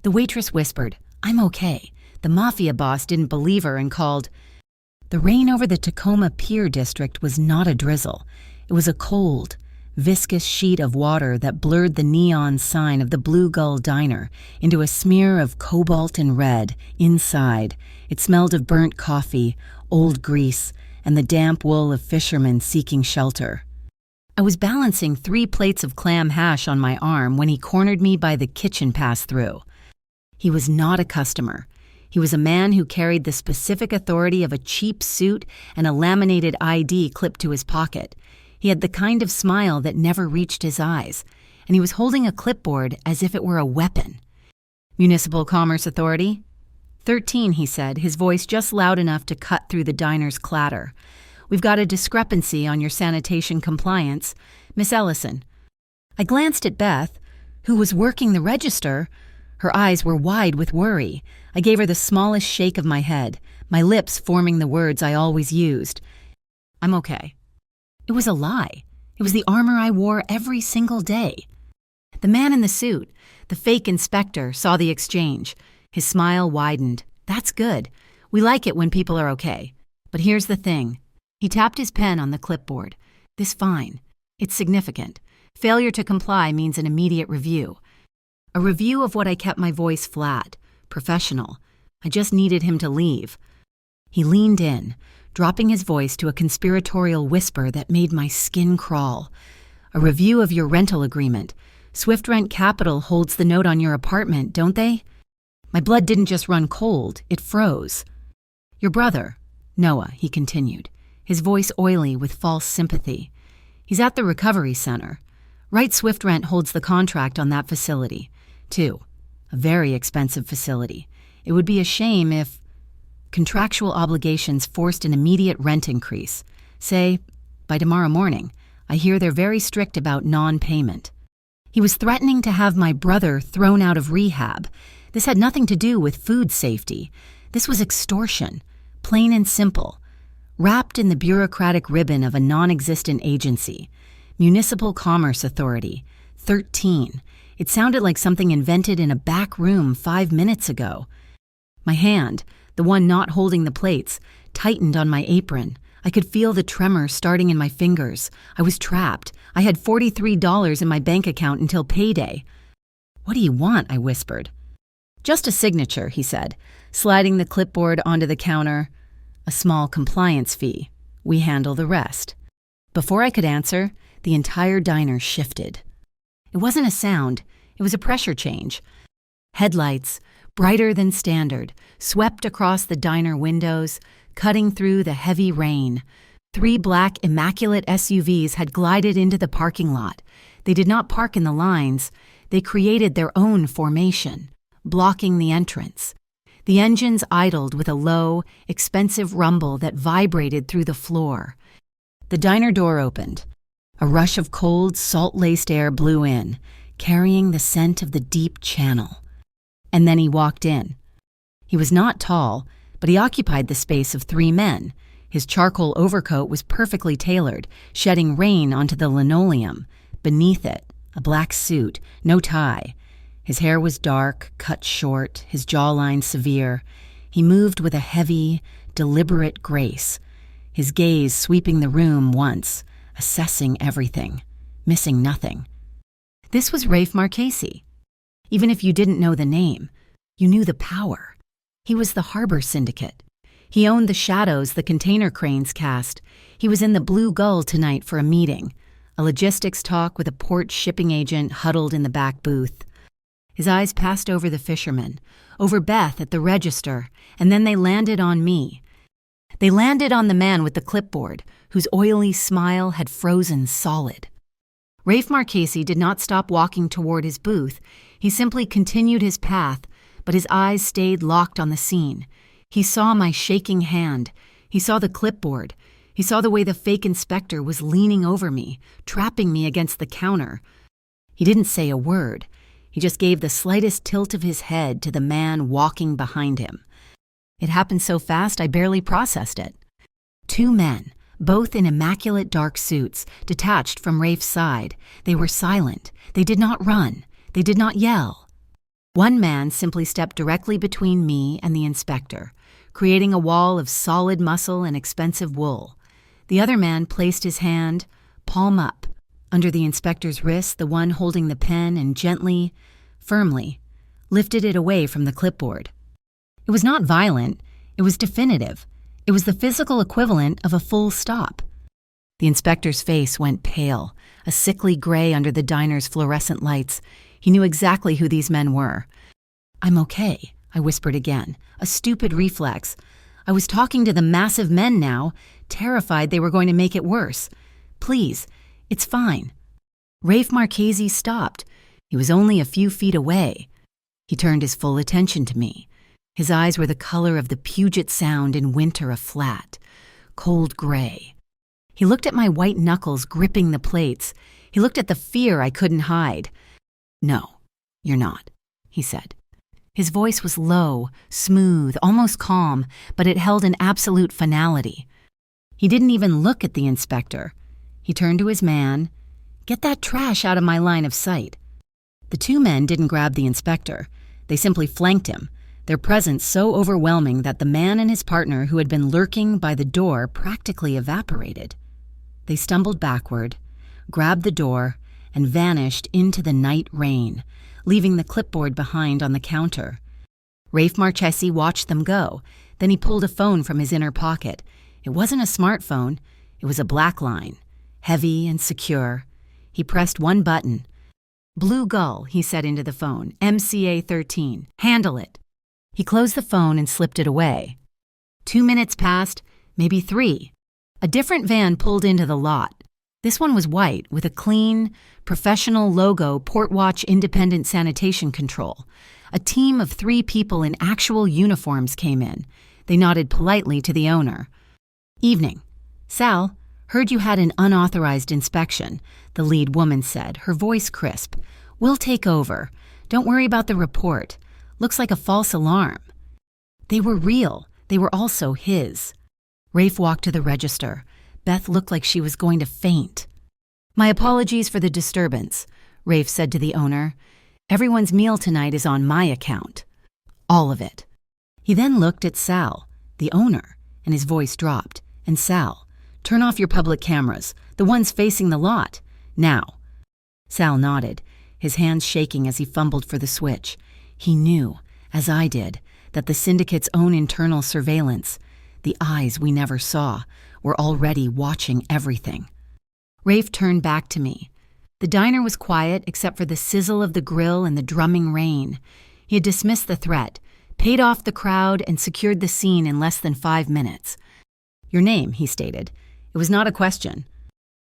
The waitress whispered, "I'm okay." The mafia boss didn't believe her and called. The rain over the Tacoma Pier district was not a drizzle. It was a cold, viscous sheet of water that blurred the neon sign of the Blue Gull Diner into a smear of cobalt and red. Inside, it smelled of burnt coffee, old grease, and the damp wool of fishermen seeking shelter. I was balancing 3 plates of clam hash on my arm when he cornered me by the kitchen pass-through. He was not a customer. He was a man who carried the specific authority of a cheap suit and a laminated ID clipped to his pocket. He had the kind of smile that never reached his eyes, and he was holding a clipboard as if it were a weapon. "Municipal Commerce Authority?" 13, he said, his voice just loud enough to cut through the diner's clatter. "We've got a discrepancy on your sanitation compliance. Miss Ellison." I glanced at Beth, who was working the register. Her eyes were wide with worry. I gave her the smallest shake of my head, my lips forming the words I always used. "I'm okay." It was a lie. It was the armor I wore every single day. The man in the suit, the fake inspector, saw the exchange. His smile widened. "That's good. We like it when people are okay. But here's the thing." He tapped his pen on the clipboard. "This fine. It's significant. Failure to comply means an immediate review. A review of what I kept my voice flat, professional. I just needed him to leave." He leaned in, dropping his voice to a conspiratorial whisper that made my skin crawl. "A review of your rental agreement. Swift Rent Capital holds the note on your apartment, don't they?" My blood didn't just run cold, it froze. "Your brother, Noah," he continued, his voice oily with false sympathy. "He's at the recovery center. Right Swift Rent holds the contract on that facility, too. A very expensive facility. It would be a shame if contractual obligations forced an immediate rent increase. Say, by tomorrow morning. I hear they're very strict about non-payment." He was threatening to have my brother thrown out of rehab. This had nothing to do with food safety. This was extortion, plain and simple, wrapped in the bureaucratic ribbon of a non-existent agency. Municipal Commerce Authority, 13. It sounded like something invented in a back room 5 minutes ago. My hand, the one not holding the plates, tightened on my apron. I could feel the tremor starting in my fingers. I was trapped. I had $43 in my bank account until payday. "What do you want?" I whispered. "Just a signature," he said, sliding the clipboard onto the counter. "A small compliance fee. We handle the rest." Before I could answer, the entire diner shifted. It wasn't a sound, it was a pressure change. Headlights, brighter than standard, swept across the diner windows, cutting through the heavy rain. 3 black, immaculate SUVs had glided into the parking lot. They did not park in the lines. They created their own formation, blocking the entrance. The engines idled with a low, expensive rumble that vibrated through the floor. The diner door opened. A rush of cold, salt-laced air blew in, carrying the scent of the deep channel. And then he walked in. He was not tall, but he occupied the space of 3 men. His charcoal overcoat was perfectly tailored, shedding rain onto the linoleum. Beneath it, a black suit, no tie. His hair was dark, cut short, his jawline severe. He moved with a heavy, deliberate grace, his gaze sweeping the room once, assessing everything, missing nothing. This was Rafe Marchese. Even if you didn't know the name, you knew the power. He was the Harbor Syndicate. He owned the shadows the container cranes cast. He was in the Blue Gull tonight for a meeting, a logistics talk with a port shipping agent huddled in the back booth. His eyes passed over the fishermen, over Beth at the register, and then they landed on me. They landed on the man with the clipboard, whose oily smile had frozen solid. Rafe Marchese did not stop walking toward his booth. He simply continued his path, but his eyes stayed locked on the scene. He saw my shaking hand. He saw the clipboard. He saw the way the fake inspector was leaning over me, trapping me against the counter. He didn't say a word. He just gave the slightest tilt of his head to the man walking behind him. It happened so fast I barely processed it. 2 men, both in immaculate dark suits, detached from Rafe's side. They were silent. They did not run. They did not yell. One man simply stepped directly between me and the inspector, creating a wall of solid muscle and expensive wool. The other man placed his hand, palm up, under the inspector's wrist, the one holding the pen, and gently, firmly, lifted it away from the clipboard. It was not violent, it was definitive. It was the physical equivalent of a full stop. The inspector's face went pale, a sickly gray under the diner's fluorescent lights. He knew exactly who these men were. "I'm okay," I whispered again, a stupid reflex. I was talking to the massive men now, terrified they were going to make it worse. "Please, it's fine." Rafe Marchese stopped. He was only a few feet away. He turned his full attention to me. His eyes were the color of the Puget Sound in winter aflat, cold gray. He looked at my white knuckles gripping the plates. He looked at the fear I couldn't hide. "No, you're not," he said. His voice was low, smooth, almost calm, but it held an absolute finality. He didn't even look at the inspector. He turned to his man. "Get that trash out of my line of sight." The two men didn't grab the inspector. They simply flanked him, their presence so overwhelming that the man and his partner who had been lurking by the door practically evaporated. They stumbled backward, grabbed the door, and vanished into the night rain, leaving the clipboard behind on the counter. Rafe Marchese watched them go. Then he pulled a phone from his inner pocket. It wasn't a smartphone. It was a black line, heavy and secure. He pressed one button. "Blue Gull," he said into the phone, "MCA 13. Handle it." He closed the phone and slipped it away. 2 minutes passed, maybe 3. A different van pulled into the lot. This one was white, with a clean, professional logo, Portwatch Independent Sanitation Control. A team of 3 people in actual uniforms came in. They nodded politely to the owner. "Evening. Sal, heard you had an unauthorized inspection," the lead woman said, her voice crisp. "We'll take over. Don't worry about the report. Looks like a false alarm." They were real. They were also his. Rafe walked to the register. Beth looked like she was going to faint. "My apologies for the disturbance," Rafe said to the owner. "Everyone's meal tonight is on my account. All of it." He then looked at Sal, the owner, and his voice dropped. "And Sal, turn off your public cameras, the ones facing the lot, now." Sal nodded, his hands shaking as he fumbled for the switch. He knew, as I did, that the syndicate's own internal surveillance, the eyes we never saw, were already watching everything. Rafe turned back to me. The diner was quiet except for the sizzle of the grill and the drumming rain. He had dismissed the threat, paid off the crowd, and secured the scene in less than 5 minutes. "Your name," he stated. It was not a question.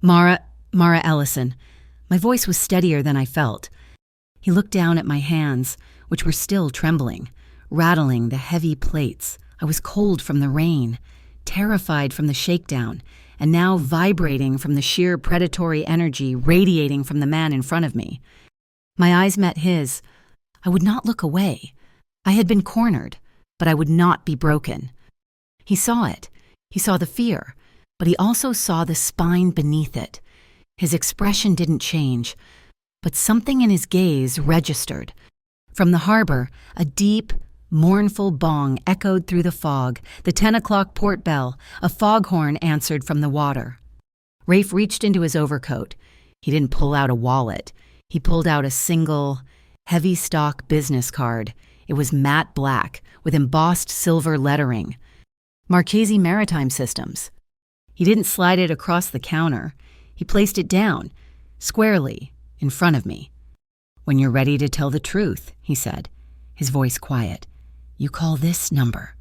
Mara Ellison." My voice was steadier than I felt. He looked down at my hands, which were still trembling, rattling the heavy plates. I was cold from the rain, terrified from the shakedown, and now vibrating from the sheer predatory energy radiating from the man in front of me. My eyes met his. I would not look away. I had been cornered, but I would not be broken. He saw it. He saw the fear, but he also saw the spine beneath it. His expression didn't change, but something in his gaze registered. From the harbor, a deep, mournful bong echoed through the fog, the 10 o'clock port bell, a foghorn answered from the water. Rafe reached into his overcoat. He didn't pull out a wallet. He pulled out a single, heavy stock business card. It was matte black, with embossed silver lettering. Marchese Maritime Systems. He didn't slide it across the counter. He placed it down, squarely, in front of me. "When you're ready to tell the truth," he said, his voice quiet. "You call this number."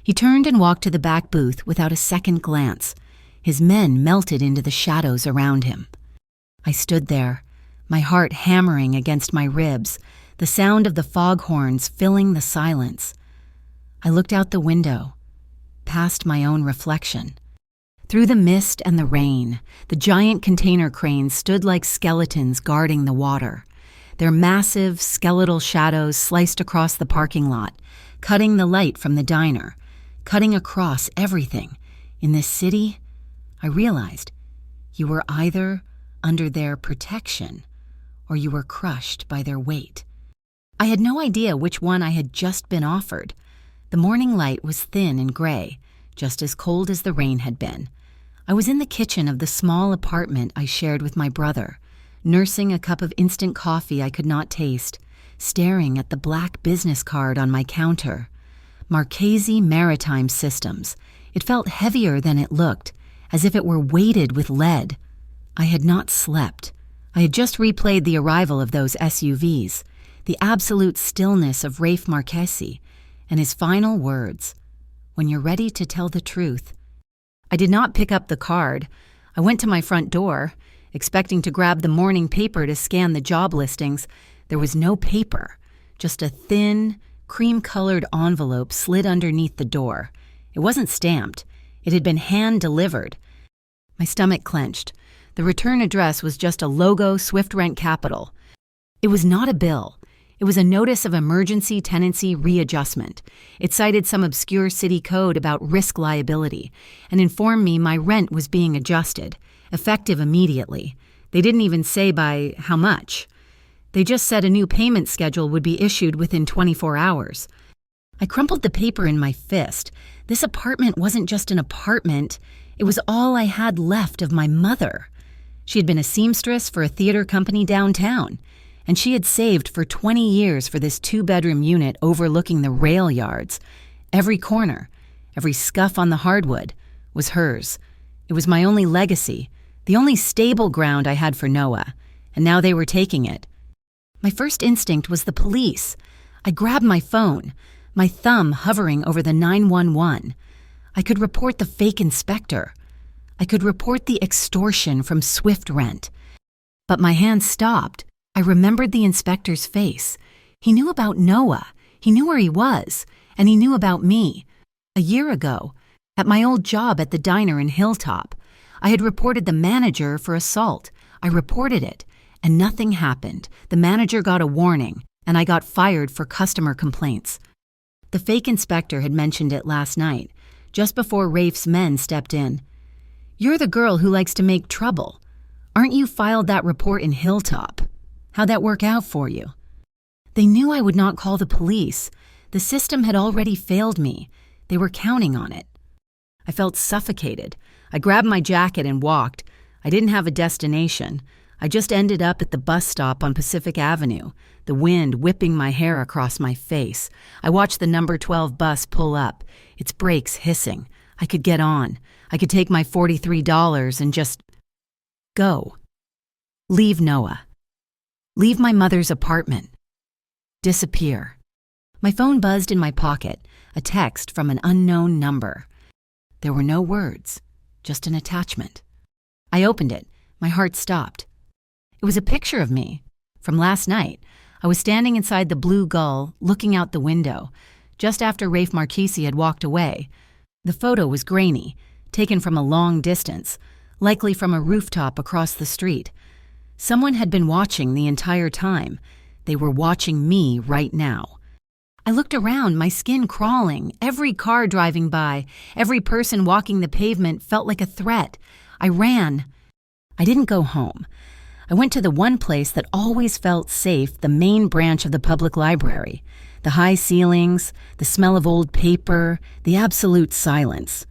He turned and walked to the back booth without a second glance. His men melted into the shadows around him. I stood there, my heart hammering against my ribs, the sound of the foghorns filling the silence. I looked out the window, past my own reflection. Through the mist and the rain, the giant container cranes stood like skeletons guarding the water. Their massive, skeletal shadows sliced across the parking lot, cutting the light from the diner, cutting across everything. In this city, I realized, you were either under their protection or you were crushed by their weight. I had no idea which one I had just been offered. The morning light was thin and gray, just as cold as the rain had been. I was in the kitchen of the small apartment I shared with my brother, nursing a cup of instant coffee I could not taste, staring at the black business card on my counter. Marchese Maritime Systems. It felt heavier than it looked, as if it were weighted with lead. I had not slept. I had just replayed the arrival of those SUVs, the absolute stillness of Rafe Marchesi, and his final words, "When you're ready to tell the truth." I did not pick up the card. I went to my front door, expecting to grab the morning paper to scan the job listings. There was no paper, just a thin, cream-colored envelope slid underneath the door. It wasn't stamped. It had been hand-delivered. My stomach clenched. The return address was just a logo, Swift Rent Capital. It was not a bill. It was a notice of emergency tenancy readjustment. It cited some obscure city code about risk liability and informed me my rent was being adjusted, effective immediately. They didn't even say by how much. They just said a new payment schedule would be issued within 24 hours. I crumpled the paper in my fist. This apartment wasn't just an apartment. It was all I had left of my mother. She had been a seamstress for a theater company downtown, and she had saved for 20 years for this 2-bedroom unit overlooking the rail yards. Every corner, every scuff on the hardwood was hers. It was my only legacy, the only stable ground I had for Noah, and now they were taking it. My first instinct was the police. I grabbed my phone, my thumb hovering over the 911. I could report the fake inspector. I could report the extortion from Swift Rent. But my hand stopped. I remembered the inspector's face. He knew about Noah. He knew where he was. And he knew about me. A year ago, at my old job at the diner in Hilltop, I had reported the manager for assault. I reported it, and nothing happened. The manager got a warning, and I got fired for customer complaints. The fake inspector had mentioned it last night, just before Rafe's men stepped in. "You're the girl who likes to make trouble. Aren't you filed that report in Hilltop? How'd that work out for you?" They knew I would not call the police. The system had already failed me. They were counting on it. I felt suffocated. I grabbed my jacket and walked. I didn't have a destination. I just ended up at the bus stop on Pacific Avenue, the wind whipping my hair across my face. I watched the number 12 bus pull up, its brakes hissing. I could get on. I could take my $43 and just go. Leave Noah. Leave my mother's apartment. Disappear. My phone buzzed in my pocket, a text from an unknown number. There were no words, just an attachment. I opened it. My heart stopped. It was a picture of me. From last night, I was standing inside the Blue Gull, looking out the window, just after Rafe Marchesi had walked away. The photo was grainy, taken from a long distance, likely from a rooftop across the street. Someone had been watching the entire time. They were watching me right now. I looked around, my skin crawling. Every car driving by, every person walking the pavement felt like a threat. I ran. I didn't go home. I went to the one place that always felt safe, the main branch of the public library. The high ceilings, the smell of old paper, the absolute silence.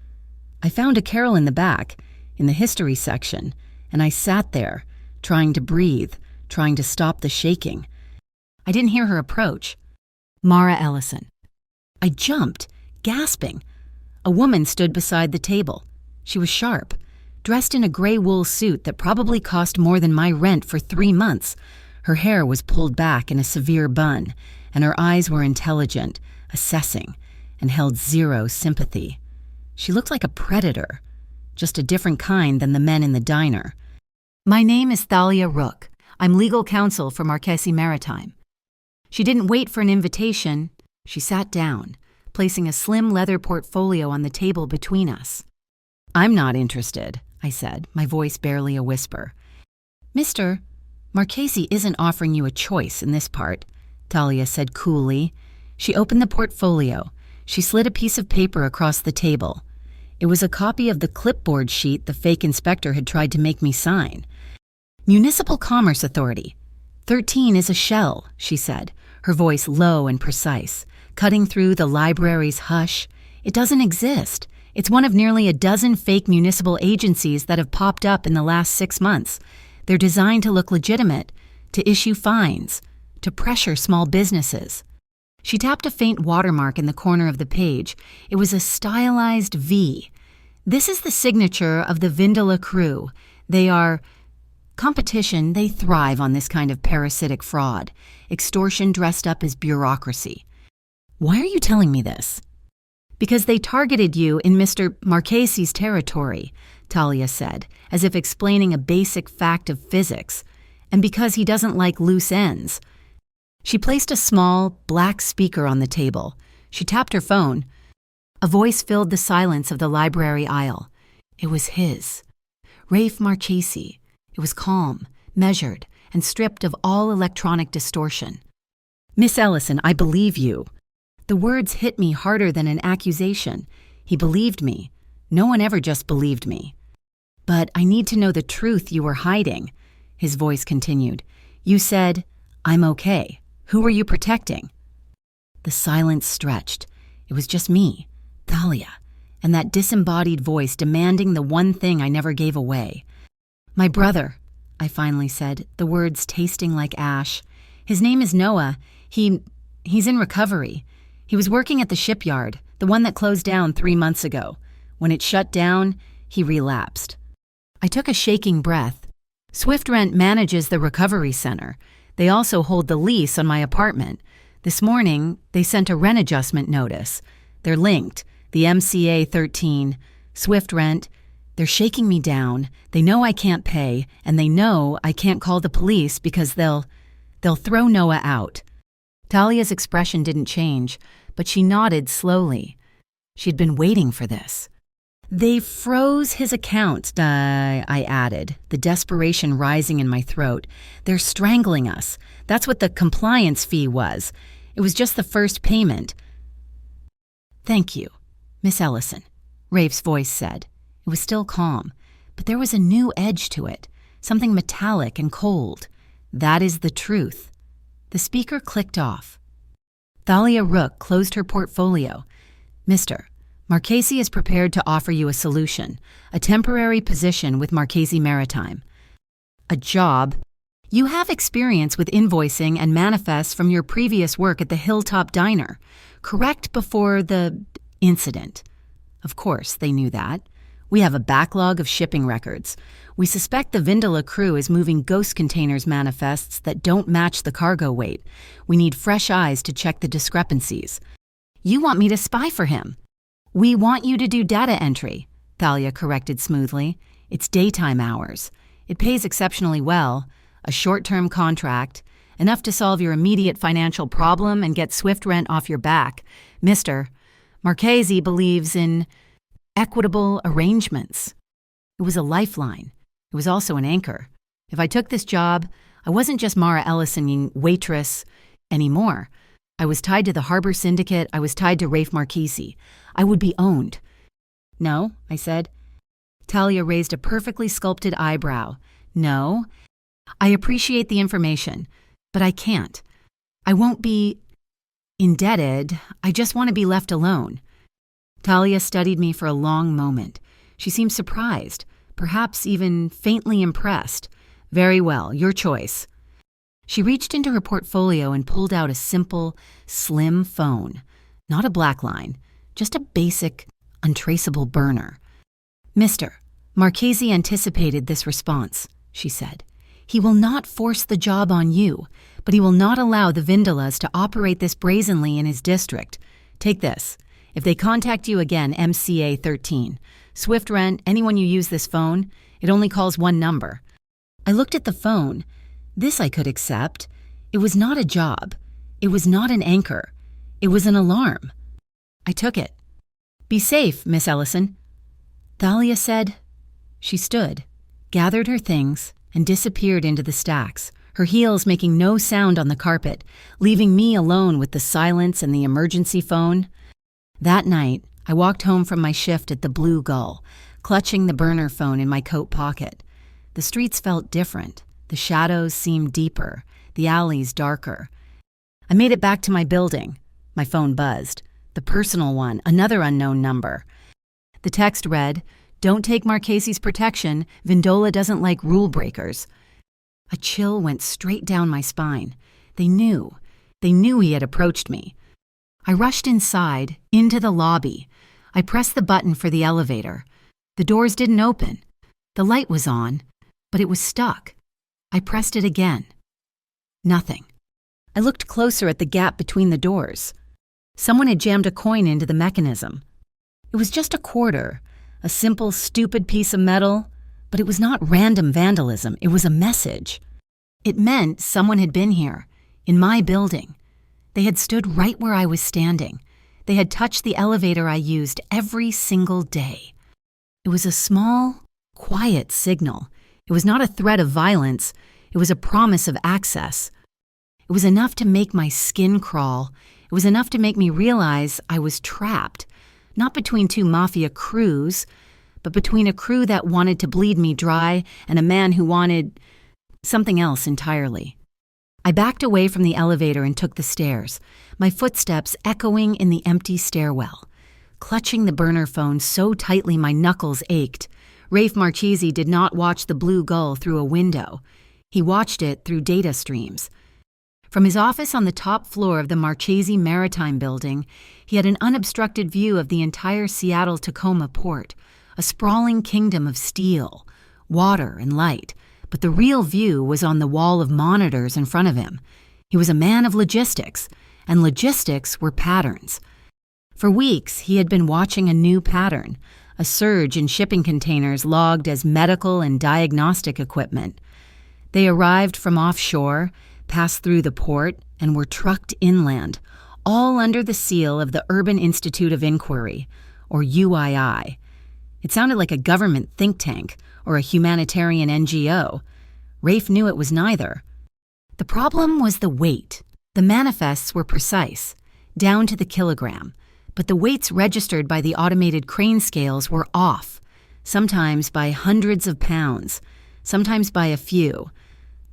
I found a Carol in the back, in the history section, and I sat there, trying to breathe, trying to stop the shaking. I didn't hear her approach. Mara Ellison. I jumped, gasping. A woman stood beside the table. She was sharp, dressed in a gray wool suit that probably cost more than my rent for 3 months. Her hair was pulled back in a severe bun, and her eyes were intelligent, assessing, and held zero sympathy. She looked like a predator, just a different kind than the men in the diner. "My name is Thalia Rook. I'm legal counsel for Marchesi Maritime." She didn't wait for an invitation. She sat down, placing a slim leather portfolio on the table between us. "I'm not interested," I said, my voice barely a whisper. "Mr. Marchesi isn't offering you a choice in this part," Thalia said coolly. She opened the portfolio. She slid a piece of paper across the table. It was a copy of the clipboard sheet the fake inspector had tried to make me sign. "Municipal Commerce Authority. 13 is a shell," she said, her voice low and precise, cutting through the library's hush. It doesn't exist. It's one of nearly a dozen fake municipal agencies that have popped up in the last 6 months. They're designed to look legitimate, to issue fines, to pressure small businesses. She tapped a faint watermark in the corner of the page. It was a stylized V. This is the signature of the Vindola crew. They are competition. They thrive on this kind of parasitic fraud, extortion dressed up as bureaucracy. Why are you telling me this? Because they targeted you in Mr. Marchese's territory, Talia said, as if explaining a basic fact of physics, and because he doesn't like loose ends. She placed a small, black speaker on the table. She tapped her phone. A voice filled the silence of the library aisle. It was his. Rafe Marchese. It was calm, measured, and stripped of all electronic distortion. Miss Ellison, I believe you. The words hit me harder than an accusation. He believed me. No one ever just believed me. But I need to know the truth you were hiding, his voice continued. You said, I'm okay. Who were you protecting? The silence stretched. It was just me, Thalia, and that disembodied voice demanding the one thing I never gave away. My brother, I finally said, the words tasting like ash. His name is Noah. He's in recovery. He was working at the shipyard, the one that closed down 3 months ago. When it shut down, he relapsed. I took a shaking breath. Swift Rent manages the recovery center. They also hold the lease on my apartment. This morning, they sent a rent adjustment notice. They're linked. The MCA 13, Swift Rent. They're shaking me down. They know I can't pay, and they know I can't call the police because they'll throw Noah out. Talia's expression didn't change, but she nodded slowly. She'd been waiting for this. They froze his account, I added, the desperation rising in my throat. They're strangling us. That's what the compliance fee was. It was just the first payment. Thank you, Miss Ellison, Rafe's voice said. It was still calm, but there was a new edge to it, something metallic and cold. That is the truth. The speaker clicked off. Thalia Rook closed her portfolio. Mr. Marchese is prepared to offer you a solution, a temporary position with Marchese Maritime. A job. You have experience with invoicing and manifests from your previous work at the Hilltop Diner, correct before the incident. Of course, they knew that. We have a backlog of shipping records. We suspect the Vindola crew is moving ghost containers manifests that don't match the cargo weight. We need fresh eyes to check the discrepancies. You want me to spy for him? We want you to do data entry, Thalia corrected smoothly. It's daytime hours. It pays exceptionally well. A short-term contract, enough to solve your immediate financial problem and get Swift Rent off your back. Mr. Marchese believes in equitable arrangements. It was a lifeline. It was also an anchor. If I took this job, I wasn't just Mara Ellison Waitress anymore. I was tied to the Harbor Syndicate. I was tied to Rafe Marchese. I would be owned. No, I said. Talia raised a perfectly sculpted eyebrow. No, I appreciate the information, but I can't. I won't be indebted. I just want to be left alone. Talia studied me for a long moment. She seemed surprised, perhaps even faintly impressed. Very well, your choice. She reached into her portfolio and pulled out a simple, slim phone. Not a black line, just a basic, untraceable burner. Mr. Marchese anticipated this response, she said. He will not force the job on you, but he will not allow the Vindolas to operate this brazenly in his district. Take this. If they contact you again, MCA 13, Swift Rent, anyone you use this phone, it only calls one number. I looked at the phone. This I could accept. It was not a job. It was not an anchor. It was an alarm. I took it. Be safe, Miss Ellison. Thalia said. She stood, gathered her things, and disappeared into the stacks, her heels making no sound on the carpet, leaving me alone with the silence and the emergency phone. That night, I walked home from my shift at the Blue Gull, clutching the burner phone in my coat pocket. The streets felt different. The shadows seemed deeper, the alleys darker. I made it back to my building. My phone buzzed. The personal one, another unknown number. The text read, "Don't take Marchese's protection. Vindola doesn't like rule breakers." A chill went straight down my spine. They knew. They knew he had approached me. I rushed inside, into the lobby. I pressed the button for the elevator. The doors didn't open. The light was on, but it was stuck. I pressed it again. Nothing. I looked closer at the gap between the doors. Someone had jammed a coin into the mechanism. It was just a quarter, a simple, stupid piece of metal, but it was not random vandalism. It was a message. It meant someone had been here, in my building. They had stood right where I was standing. They had touched the elevator I used every single day. It was a small, quiet signal. It was not a threat of violence. It was a promise of access. It was enough to make my skin crawl. It was enough to make me realize I was trapped, not between two mafia crews, but between a crew that wanted to bleed me dry and a man who wanted something else entirely. I backed away from the elevator and took the stairs, my footsteps echoing in the empty stairwell. Clutching the burner phone so tightly my knuckles ached, Rafe Marchese did not watch the blue gull through a window. He watched it through data streams. From his office on the top floor of the Marchese Maritime Building, he had an unobstructed view of the entire Seattle-Tacoma port, a sprawling kingdom of steel, water, and light. But the real view was on the wall of monitors in front of him. He was a man of logistics, and logistics were patterns. For weeks, he had been watching a new pattern, a surge in shipping containers logged as medical and diagnostic equipment. They arrived from offshore, passed through the port, and were trucked inland, all under the seal of the Urban Institute of Inquiry, or UII. It sounded like a government think tank or a humanitarian NGO. Rafe knew it was neither. The problem was the weight. The manifests were precise, down to the kilogram, but the weights registered by the automated crane scales were off, sometimes by hundreds of pounds, sometimes by a few.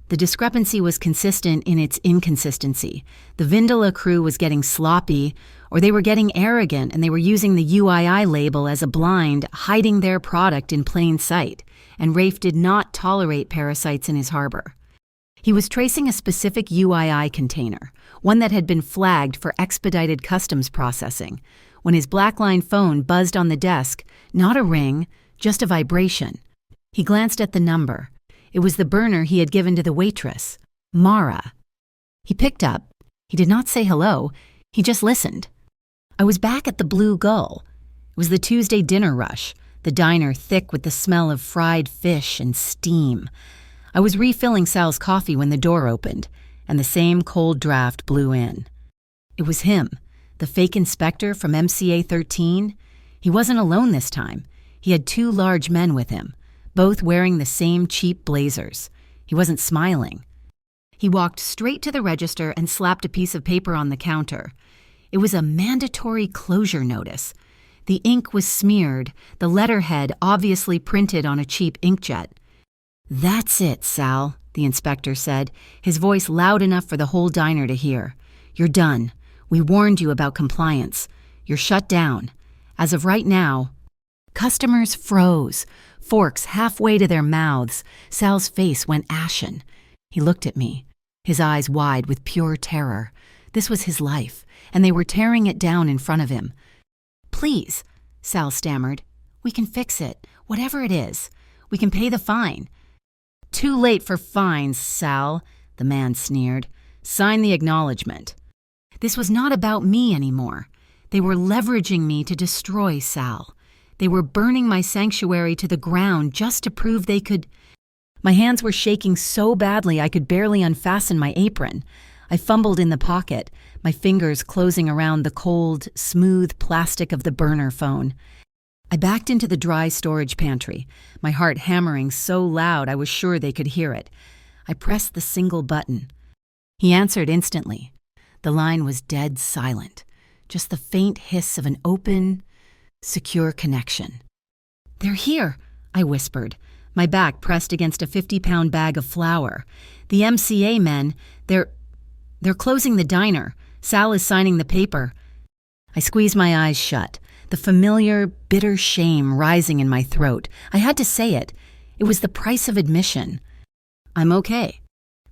The discrepancy was consistent in its inconsistency. The Vindola crew was getting sloppy, or they were getting arrogant and they were using the UII label as a blind, hiding their product in plain sight, and Rafe did not tolerate parasites in his harbor. He was tracing a specific UII container, one that had been flagged for expedited customs processing, when his blackline phone buzzed on the desk, not a ring, just a vibration. He glanced at the number. It was the burner he had given to the waitress, Mara. He picked up. He did not say hello. He just listened. I was back at the Blue Gull. It was the Tuesday dinner rush, the diner thick with the smell of fried fish and steam. I was refilling Sal's coffee when the door opened, and the same cold draft blew in. It was him, the fake inspector from MCA 13. He wasn't alone this time. He had two large men with him, both wearing the same cheap blazers. He wasn't smiling. He walked straight to the register and slapped a piece of paper on the counter. It was a mandatory closure notice. The ink was smeared, the letterhead obviously printed on a cheap inkjet. "That's it, Sal," the inspector said, his voice loud enough for the whole diner to hear. "You're done. We warned you about compliance. You're shut down. As of right now..." Customers froze, forks halfway to their mouths. Sal's face went ashen. He looked at me, his eyes wide with pure terror. This was his life, and they were tearing it down in front of him. "Please," Sal stammered. "We can fix it, whatever it is. We can pay the fine." "Too late for fines, Sal," the man sneered. "Sign the acknowledgement." This was not about me anymore. They were leveraging me to destroy Sal. They were burning my sanctuary to the ground just to prove they could. My hands were shaking so badly I could barely unfasten my apron. I fumbled in the pocket, my fingers closing around the cold, smooth plastic of the burner phone. I backed into the dry storage pantry, my heart hammering so loud I was sure they could hear it. I pressed the single button. He answered instantly. The line was dead silent, just the faint hiss of an open, secure connection. "They're here," I whispered, my back pressed against a 50-pound bag of flour. "The MCA men, they're..." They're closing the diner. Sal is signing the paper. I squeezed my eyes shut, the familiar, bitter shame rising in my throat. I had to say it. It was the price of admission. I'm okay.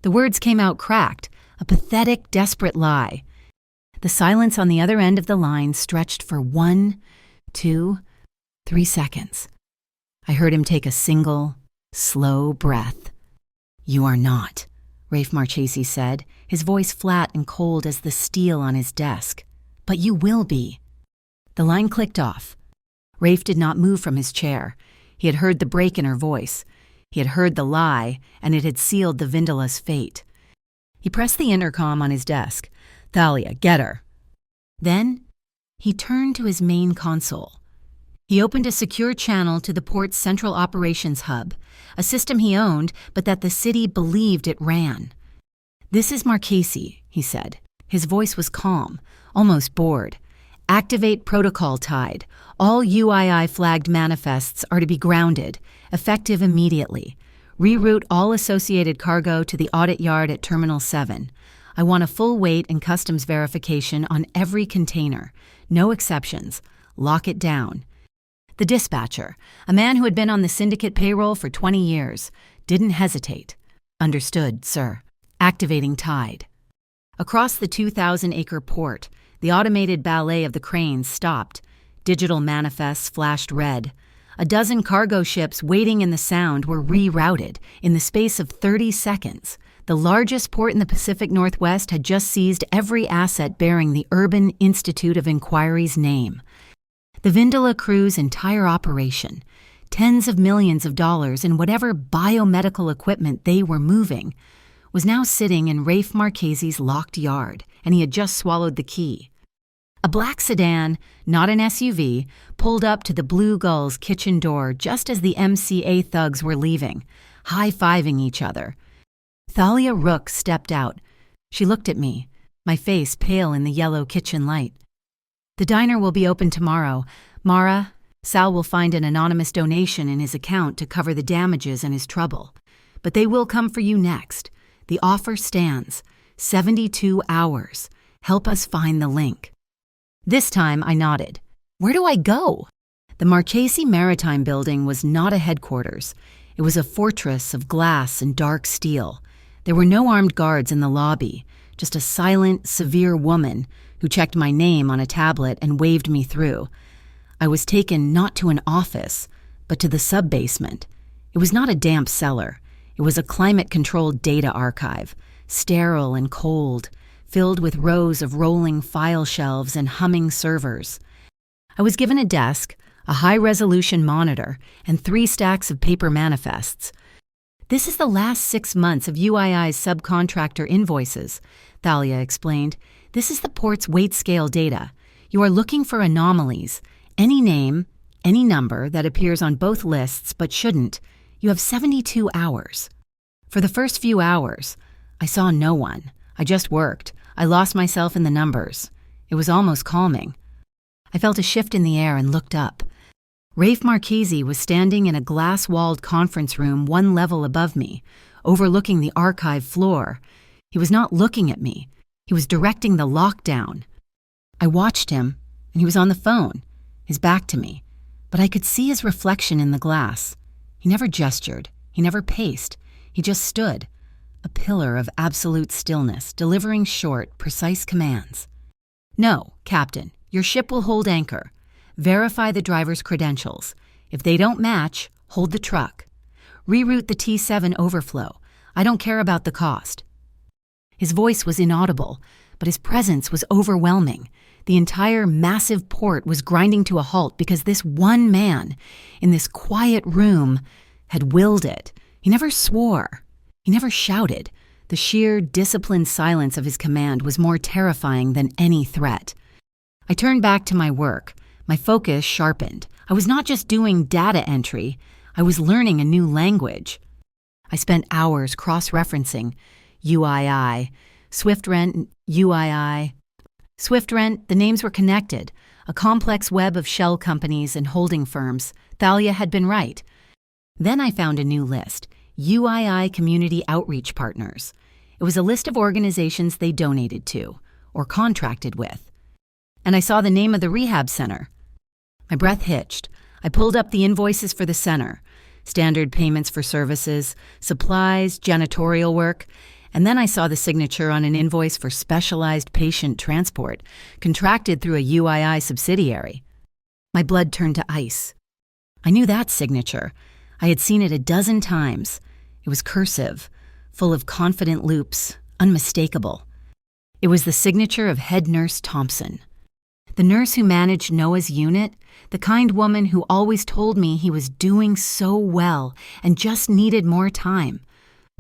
The words came out cracked, a pathetic, desperate lie. The silence on the other end of the line stretched for 1, 2, 3 seconds. I heard him take a single, slow breath. You are not, Rafe Marchese said, his voice flat and cold as the steel on his desk. But you will be. The line clicked off. Rafe did not move from his chair. He had heard the break in her voice. He had heard the lie, and it had sealed the Vindala's fate. He pressed the intercom on his desk. Thalia, get her. Then, he turned to his main console. He opened a secure channel to the port's central operations hub, a system he owned, but that the city believed it ran. This is Marchese, he said. His voice was calm, almost bored. Activate protocol tide. All UII-flagged manifests are to be grounded, effective immediately. Reroute all associated cargo to the audit yard at Terminal 7. I want a full weight and customs verification on every container. No exceptions. Lock it down. The dispatcher, a man who had been on the syndicate payroll for 20 years, didn't hesitate. Understood, sir. Activating tide. Across the 2,000-acre port, the automated ballet of the cranes stopped. Digital manifests flashed red. A dozen cargo ships waiting in the Sound were rerouted in the space of 30 seconds. The largest port in the Pacific Northwest had just seized every asset bearing the Urban Institute of Inquiry's name. The Vindala crew's entire operation, tens of millions of dollars in whatever biomedical equipment they were moving, was now sitting in Rafe Marchese's locked yard, and he had just swallowed the key. A black sedan, not an SUV, pulled up to the Blue Gull's kitchen door just as the MCA thugs were leaving, high-fiving each other. Thalia Rook stepped out. She looked at me, my face pale in the yellow kitchen light. The diner will be open tomorrow. Mara, Sal will find an anonymous donation in his account to cover the damages and his trouble. But they will come for you next. The offer stands. 72 hours. Help us find the link. This time I nodded. Where do I go? The Marchese Maritime Building was not a headquarters. It was a fortress of glass and dark steel. There were no armed guards in the lobby, just a silent, severe woman who checked my name on a tablet and waved me through. I was taken not to an office, but to the sub-basement. It was not a damp cellar. It was a climate-controlled data archive, sterile and cold, filled with rows of rolling file shelves and humming servers. I was given a desk, a high-resolution monitor, and 3 stacks of paper manifests. This is the last 6 months of UII's subcontractor invoices, Thalia explained. This is the port's weight scale data. You are looking for anomalies. Any name, any number that appears on both lists but shouldn't. You have 72 hours. For the first few hours, I saw no one. I just worked. I lost myself in the numbers. It was almost calming. I felt a shift in the air and looked up. Rafe Marchese was standing in a glass-walled conference room 1 level above me, overlooking the archive floor. He was not looking at me. He was directing the lockdown. I watched him, and he was on the phone, his back to me, but I could see his reflection in the glass. He never gestured. He never paced. He just stood, a pillar of absolute stillness, delivering short, precise commands. No, Captain, your ship will hold anchor. Verify the driver's credentials. If they don't match, hold the truck. Reroute the T7 overflow. I don't care about the cost. His voice was inaudible, but his presence was overwhelming. The entire massive port was grinding to a halt because this one man, in this quiet room, had willed it. He never swore. He never shouted. The sheer, disciplined silence of his command was more terrifying than any threat. I turned back to my work. My focus sharpened. I was not just doing data entry. I was learning a new language. I spent hours cross-referencing UII, SwiftRent, UII. SwiftRent, the names were connected, a complex web of shell companies and holding firms. Thalia had been right. Then I found a new list, UII Community Outreach Partners. It It was a list of organizations they donated to or contracted with. And I saw the name of the rehab center. My breath hitched. I pulled up the invoices for the center, standard payments for services, supplies, janitorial work, and then I saw the signature on an invoice for specialized patient transport, contracted through a UII subsidiary. My blood turned to ice. I knew that signature. I had seen it a dozen times. It was cursive, full of confident loops, unmistakable. It was the signature of head nurse Thompson. The nurse who managed Noah's unit, the kind woman who always told me he was doing so well and just needed more time.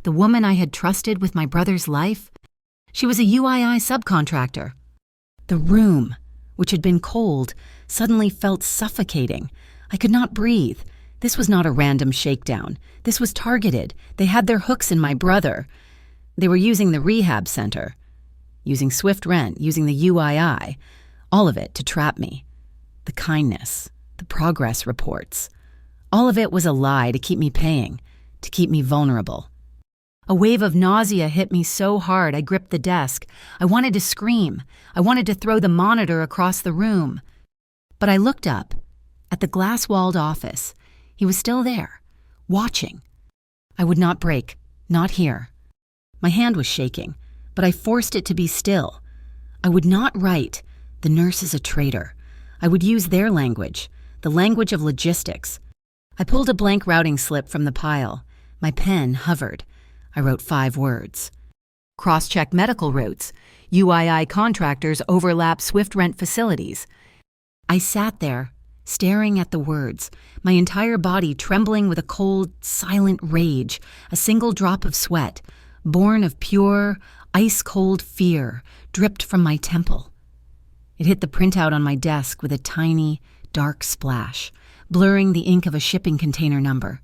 The woman I had trusted with my brother's life. She was a UII subcontractor. The room, which had been cold, suddenly felt suffocating. I could not breathe. This was not a random shakedown. This was targeted. They had their hooks in my brother. They were using the rehab center, using Swift Rent, using the UII, all of it to trap me. The kindness, the progress reports. All of it was a lie to keep me paying, to keep me vulnerable. A wave of nausea hit me so hard I gripped the desk. I wanted to scream. I wanted to throw the monitor across the room. But I looked up at the glass-walled office. He was still there, watching. I would not break, not here. My hand was shaking, but I forced it to be still. I would not write, "The nurse is a traitor." I would use their language, the language of logistics. I pulled a blank routing slip from the pile. My pen hovered. I wrote 5 words. Cross-check medical routes. UII contractors overlap Swift Rent facilities. I sat there, staring at the words, my entire body trembling with a cold, silent rage, a single drop of sweat, born of pure, ice-cold fear, dripped from my temple. It hit the printout on my desk with a tiny, dark splash, blurring the ink of a shipping container number.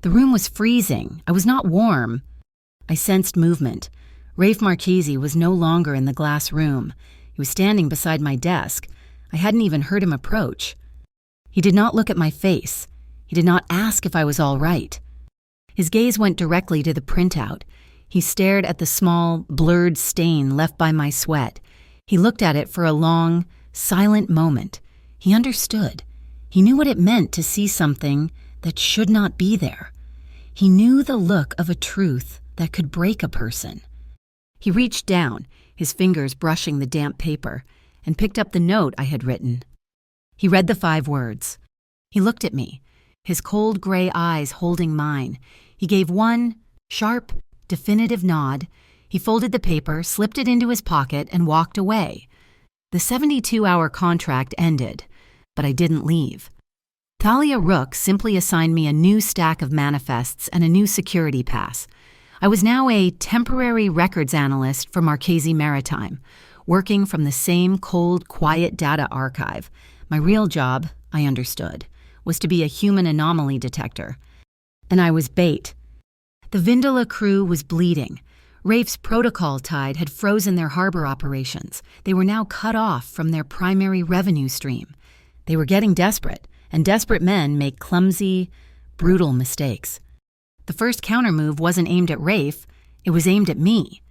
The room was freezing. I was not warm. I sensed movement. Rafe Marchese was no longer in the glass room. He was standing beside my desk. I hadn't even heard him approach. He did not look at my face. He did not ask if I was all right. His gaze went directly to the printout. He stared at the small, blurred stain left by my sweat. He looked at it for a long, silent moment. He understood. He knew what it meant to see something that should not be there. He knew the look of a truth that could break a person. He reached down, his fingers brushing the damp paper, and picked up the note I had written. He read the 5 words. He looked at me, his cold gray eyes holding mine. He gave one sharp, definitive nod. He folded the paper, slipped it into his pocket, and walked away. The 72-hour contract ended, but I didn't leave. Thalia Rook simply assigned me a new stack of manifests and a new security pass. I was now a temporary records analyst for Marchese Maritime, working from the same cold, quiet data archive. My real job, I understood, was to be a human anomaly detector. And I was bait. The Vindala crew was bleeding. Rafe's protocol tide had frozen their harbor operations. They were now cut off from their primary revenue stream. They were getting desperate, and desperate men make clumsy, brutal mistakes. The first countermove wasn't aimed at Rafe, it was aimed at me.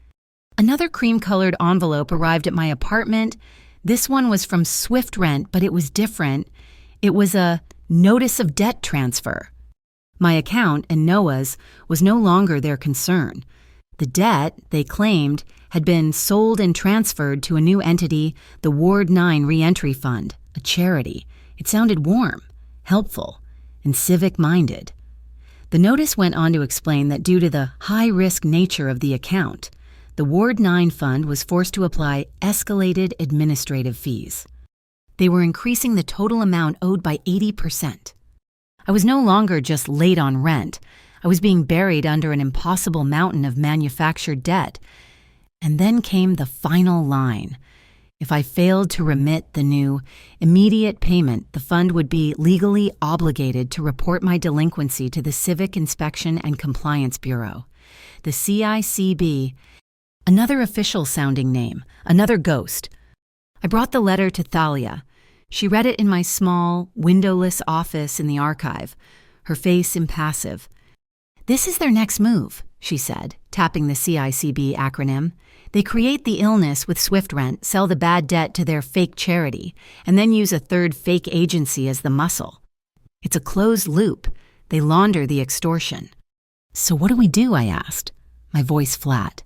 Another cream-colored envelope arrived at my apartment. This one was from Swift Rent, but it was different. It was a notice of debt transfer. My account and Noah's was no longer their concern. The debt, they claimed, had been sold and transferred to a new entity, the Ward 9 Reentry Fund, a charity. It sounded warm, helpful, and civic-minded. The notice went on to explain that due to the high-risk nature of the account, the Ward 9 Fund was forced to apply escalated administrative fees. They were increasing the total amount owed by 80%. I was no longer just late on rent. I was being buried under an impossible mountain of manufactured debt. And then came the final line. If I failed to remit the new, immediate payment, the fund would be legally obligated to report my delinquency to the Civic Inspection and Compliance Bureau, the CICB, another official-sounding name, another ghost. I brought the letter to Thalia. She read it in my small, windowless office in the archive, her face impassive. "This is their next move," she said, tapping the CICB acronym. They create the illness with Swift Rent, sell the bad debt to their fake charity, and then use a third fake agency as the muscle. It's a closed loop. They launder the extortion. So what do we do? I asked, my voice flat.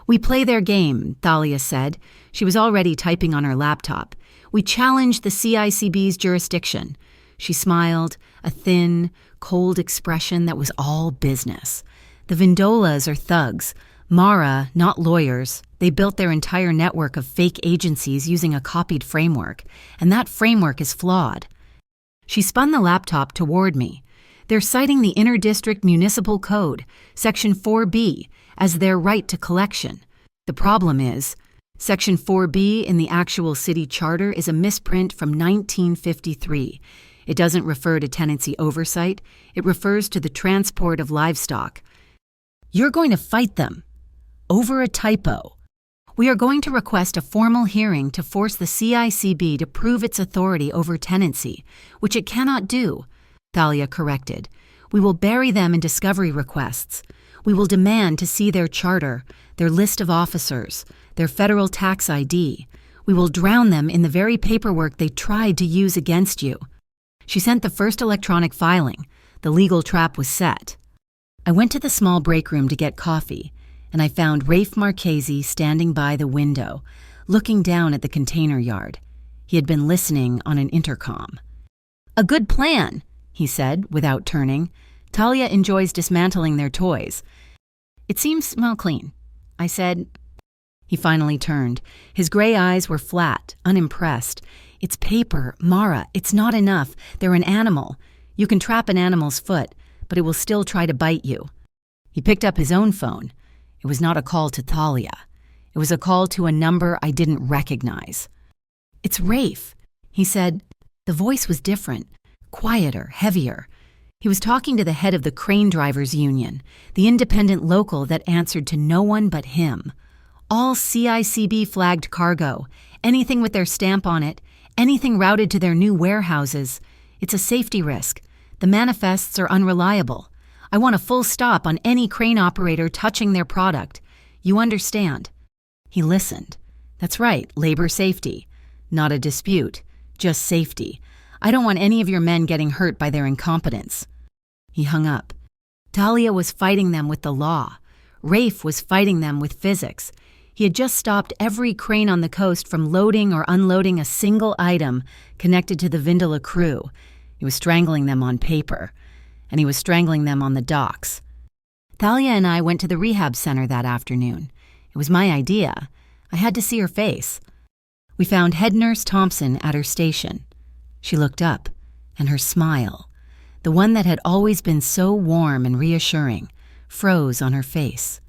We play their game, Thalia said. She was already typing on her laptop. We challenge the CICB's jurisdiction. She smiled, a thin, cold expression that was all business. The Vindolas are thugs. Mara, not lawyers. They built their entire network of fake agencies using a copied framework, and that framework is flawed. She spun the laptop toward me. They're citing the Inter-District Municipal Code, Section 4B, as their right to collection. The problem is, Section 4B in the actual city charter is a misprint from 1953. It doesn't refer to tenancy oversight. It refers to the transport of livestock. You're going to fight them over a typo. We are going to request a formal hearing to force the CICB to prove its authority over tenancy, which it cannot do, Thalia corrected. We will bury them in discovery requests. We will demand to see their charter, their list of officers, their federal tax ID. We will drown them in the very paperwork they tried to use against you. She sent the first electronic filing. The legal trap was set. I went to the small break room to get coffee, and I found Rafe Marchese standing by the window, looking down at the container yard. He had been listening on an intercom. A good plan, he said, without turning. Thalia enjoys dismantling their toys. It seems, clean, I said. He finally turned. His gray eyes were flat, unimpressed. It's paper, Mara. It's not enough. They're an animal. You can trap an animal's foot, but it will still try to bite you. He picked up his own phone. It was not a call to Thalia. It was a call to a number I didn't recognize. It's Rafe, he said. The voice was different, quieter, heavier. He was talking to the head of the crane drivers union, the independent local that answered to no one but him. All CICB flagged cargo, anything with their stamp on it, anything routed to their new warehouses. It's a safety risk. The manifests are unreliable. I want a full stop on any crane operator touching their product. You understand? He listened. That's right, labor safety. Not a dispute, just safety. I don't want any of your men getting hurt by their incompetence. He hung up. Thalia was fighting them with the law. Rafe was fighting them with physics. He had just stopped every crane on the coast from loading or unloading a single item connected to the Vindola crew. He was strangling them on paper, and he was strangling them on the docks. Thalia and I went to the rehab center that afternoon. It was my idea. I had to see her face. We found head nurse Thompson at her station. She looked up, and her smile, the one that had always been so warm and reassuring, froze on her face.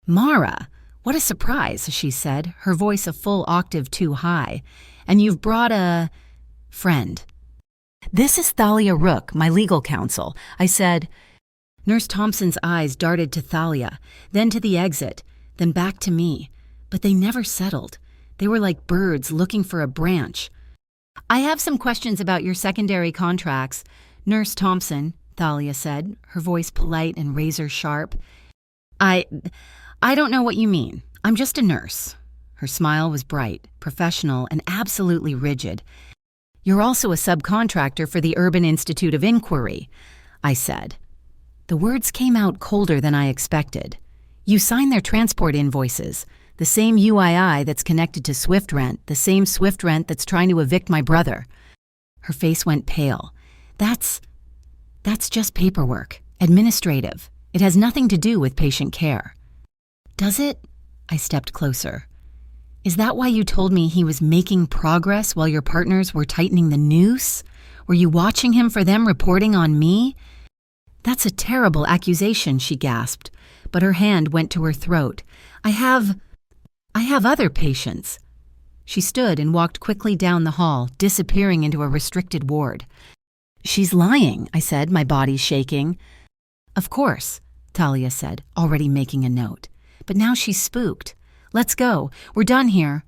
Mara, what a surprise, she said, her voice a full octave too high. And you've brought a friend. This is Thalia Rook, my legal counsel, I said. Nurse Thompson's eyes darted to Thalia, then to the exit, then back to me. But they never settled. They were like birds looking for a branch. I have some questions about your secondary contracts, Nurse Thompson, Thalia said, her voice polite and razor-sharp. I don't know what you mean. I'm just a nurse. Her smile was bright, professional, and absolutely rigid. You're also a subcontractor for the Urban Institute of Inquiry, I said. The words came out colder than I expected. You sign their transport invoices, the same UII that's connected to Swift Rent, the same Swift Rent that's trying to evict my brother. Her face went pale. That's just paperwork, administrative. It has nothing to do with patient care. Does it? I stepped closer. Is that why you told me he was making progress while your partners were tightening the noose? Were you watching him for them reporting on me? That's a terrible accusation, she gasped, but her hand went to her throat. I have other patients. She stood and walked quickly down the hall, disappearing into a restricted ward. She's lying, I said, my body shaking. Of course, Thalia said, already making a note. But now she's spooked. Let's go. We're done here.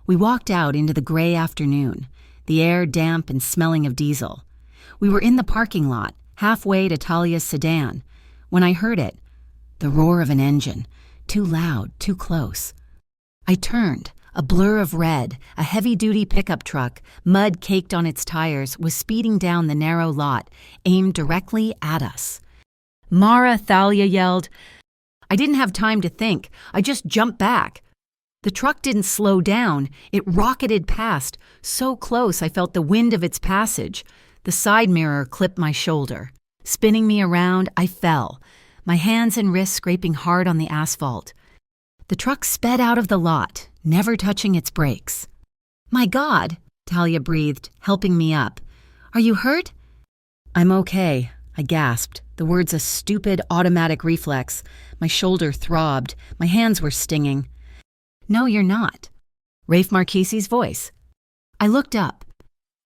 We walked out into the gray afternoon, the air damp and smelling of diesel. We were in the parking lot, halfway to Talia's sedan, when I heard it. The the roar of an engine. Too loud, too close. I turned. A blur of red, a heavy-duty pickup truck, mud caked on its tires, was speeding down the narrow lot, aimed directly at us. "Mara!" Thalia yelled. I didn't have time to think. I just jumped back. The truck didn't slow down. It rocketed past, so close I felt the wind of its passage. The side mirror clipped my shoulder. Spinning me around, I fell, my hands and wrists scraping hard on the asphalt. The truck sped out of the lot, never touching its brakes. "My God," Talia breathed, helping me up. "Are you hurt?" "I'm okay," I gasped, the words a stupid automatic reflex. My shoulder throbbed. My hands were stinging. "No, you're not." Rafe Marchese's voice. I looked up.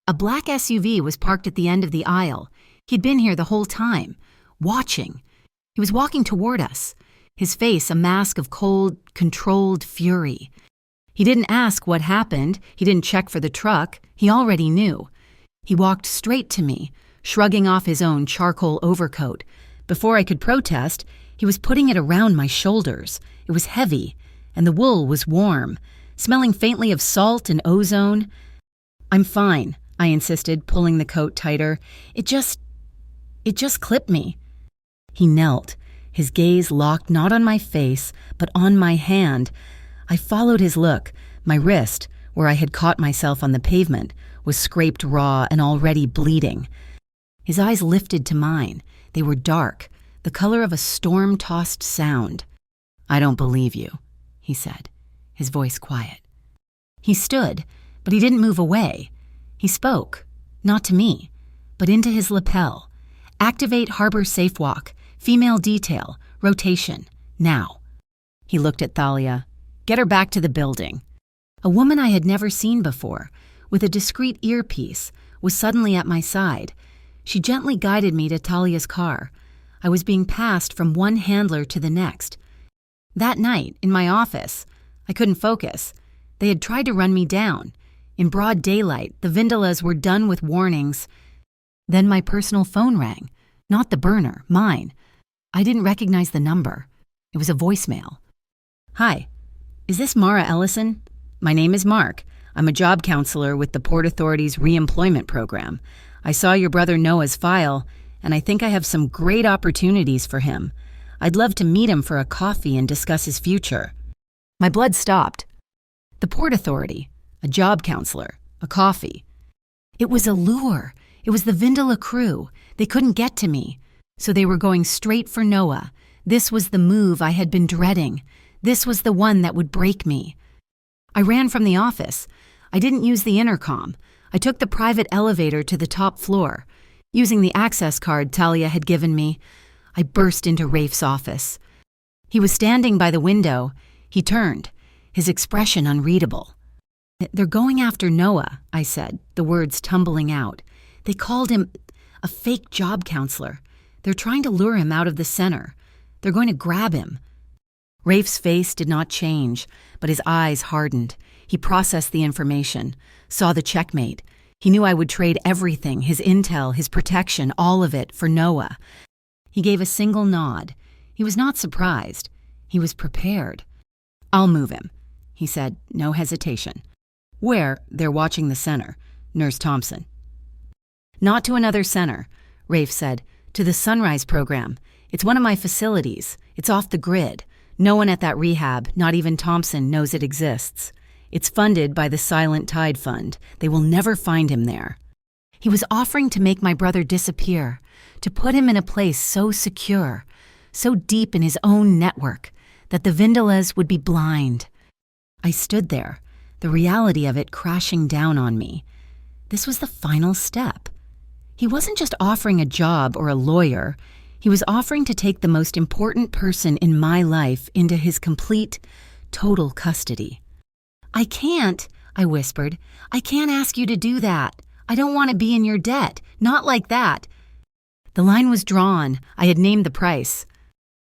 A black SUV was parked at the end of the aisle. He'd been here the whole time, watching. He was walking toward us, his face a mask of cold, controlled fury. He didn't ask what happened. He didn't check for the truck. He already knew. He walked straight to me, shrugging off his own charcoal overcoat. Before I could protest, he was putting it around my shoulders. It was heavy, and the wool was warm, smelling faintly of salt and ozone. "I'm fine," I insisted, pulling the coat tighter. It just clipped me." He knelt, his gaze locked not on my face, but on my hand. I followed his look. My wrist, where I had caught myself on the pavement, was scraped raw and already bleeding. His eyes lifted to mine. They were dark, the color of a storm-tossed sound. "I don't believe you," he said, his voice quiet. He stood, but he didn't move away. He spoke, not to me, but into his lapel. "Activate harbor safe walk, female detail, rotation, now." He looked at Thalia. "Get her back to the building." A woman I had never seen before, with a discreet earpiece, was suddenly at my side. She gently guided me to Talia's car. I was being passed from one handler to the next. That night, in my office, I couldn't focus. They had tried to run me down. In broad daylight, the Vindelas were done with warnings. Then my personal phone rang. Not the burner, mine. I didn't recognize the number. It was a voicemail. "Hi, is this Mara Ellison? My name is Mark. I'm a job counselor with the Port Authority's reemployment program. I saw your brother Noah's file, and I think I have some great opportunities for him. I'd love to meet him for a coffee and discuss his future." My blood stopped. The Port Authority, a job counselor, a coffee. It was a lure. It was the Vindela crew. They couldn't get to me, so they were going straight for Noah. This was the move I had been dreading. This was the one that would break me. I ran from the office. I didn't use the intercom. I took the private elevator to the top floor. Using the access card Talia had given me, I burst into Rafe's office. He was standing by the window. He turned, his expression unreadable. "They're going after Noah," I said, the words tumbling out. "They called him a fake job counselor. They're trying to lure him out of the center. They're going to grab him." Rafe's face did not change, but his eyes hardened. He processed the information, saw the checkmate. He knew I would trade everything, his intel, his protection, all of it, for Noah. He gave a single nod. He was not surprised. He was prepared. "I'll move him," he said, no hesitation. "Where?" "They're watching the center. Nurse Thompson." "Not to another center," Rafe said. "To the Sunrise program. It's one of my facilities. It's off the grid. No one at that rehab, not even Thompson, knows it exists. It's funded by the Silent Tide Fund. They will never find him there." He was offering to make my brother disappear, to put him in a place so secure, so deep in his own network, that the Vindelas would be blind. I stood there, the reality of it crashing down on me. This was the final step. He wasn't just offering a job or a lawyer. He was offering to take the most important person in my life into his complete, total custody. "I can't," I whispered. "I can't ask you to do that. I don't want to be in your debt. Not like that." The line was drawn. I had named the price.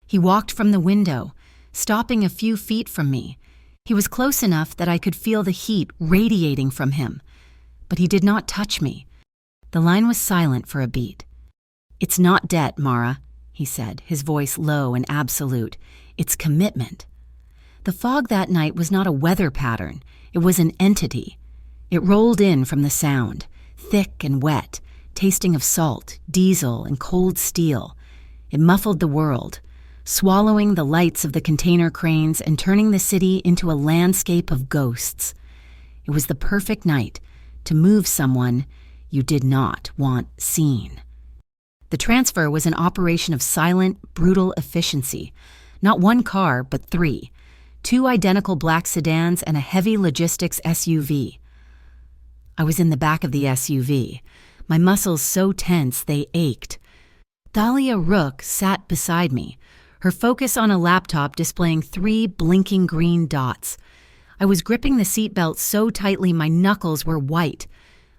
He walked from the window, stopping a few feet from me. He was close enough that I could feel the heat radiating from him. But he did not touch me. The line was silent for a beat. "It's not debt, Mara," he said, his voice low and absolute. "It's commitment." The fog that night was not a weather pattern. It was an entity. It rolled in from the sound, thick and wet, tasting of salt, diesel, and cold steel. It muffled the world, swallowing the lights of the container cranes and turning the city into a landscape of ghosts. It was the perfect night to move someone you did not want seen. The transfer was an operation of silent, brutal efficiency. Not one car, but three. 2 identical black sedans and a heavy logistics SUV. I was in the back of the SUV, my muscles so tense they ached. Thalia Rook sat beside me, her focus on a laptop displaying 3 blinking green dots. I was gripping the seatbelt so tightly my knuckles were white,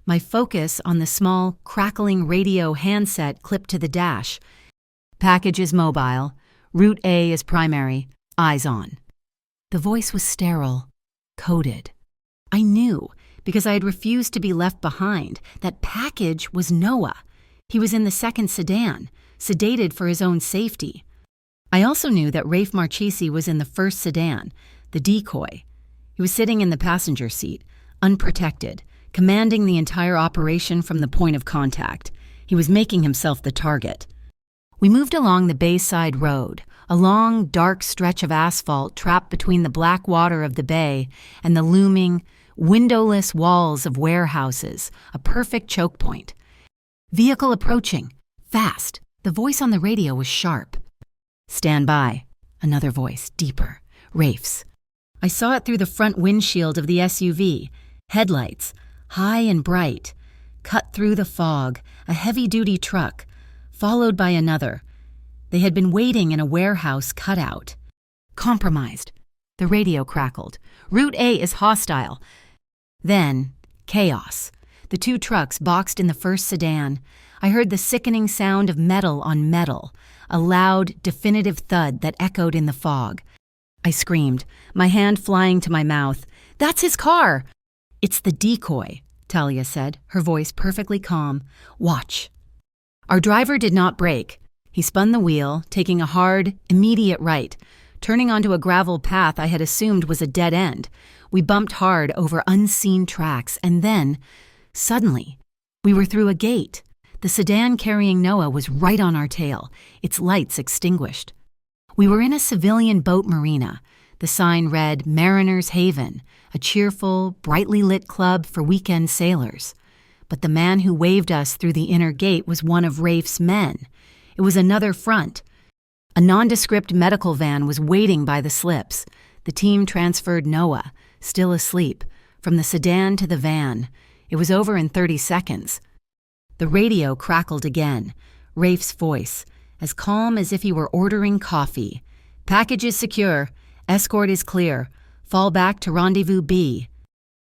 my focus on the small, crackling radio handset clipped to the dash. Package is mobile, route A is primary, eyes on. The voice was sterile, coded. I knew, because I had refused to be left behind, that package was Noah. He was in the second sedan, sedated for his own safety. I also knew that Rafe Marchesi was in the first sedan, the decoy. He was sitting in the passenger seat, unprotected, commanding the entire operation from the point of contact. He was making himself the target. We moved along the Bayside Road, a long, dark stretch of asphalt trapped between the black water of the bay and the looming, windowless walls of warehouses, a perfect choke point. Vehicle approaching, fast. The voice on the radio was sharp. "Stand by." Another voice, deeper. Rafe's. I saw it through the front windshield of the SUV. Headlights, high and bright. Cut through the fog, a heavy-duty truck, followed by another. They had been waiting in a warehouse cutout. "Compromised." The radio crackled. "Route A is hostile." Then, chaos. The 2 trucks boxed in the first sedan. I heard the sickening sound of metal on metal, a loud, definitive thud that echoed in the fog. I screamed, my hand flying to my mouth. "That's his car!" "It's the decoy," Talia said, her voice perfectly calm. "Watch." Our driver did not brake. He spun the wheel, taking a hard, immediate right, turning onto a gravel path I had assumed was a dead end. We bumped hard over unseen tracks, and then, suddenly, we were through a gate. The sedan carrying Noah was right on our tail, its lights extinguished. We were in a civilian boat marina. The sign read Mariner's Haven, a cheerful, brightly lit club for weekend sailors. But the man who waved us through the inner gate was one of Rafe's men. It was another front. A nondescript medical van was waiting by the slips. The team transferred Noah, still asleep, from the sedan to the van. It was over in 30 seconds. The radio crackled again. Rafe's voice, as calm as if he were ordering coffee. "Package is secure. Escort is clear. Fall back to Rendezvous B."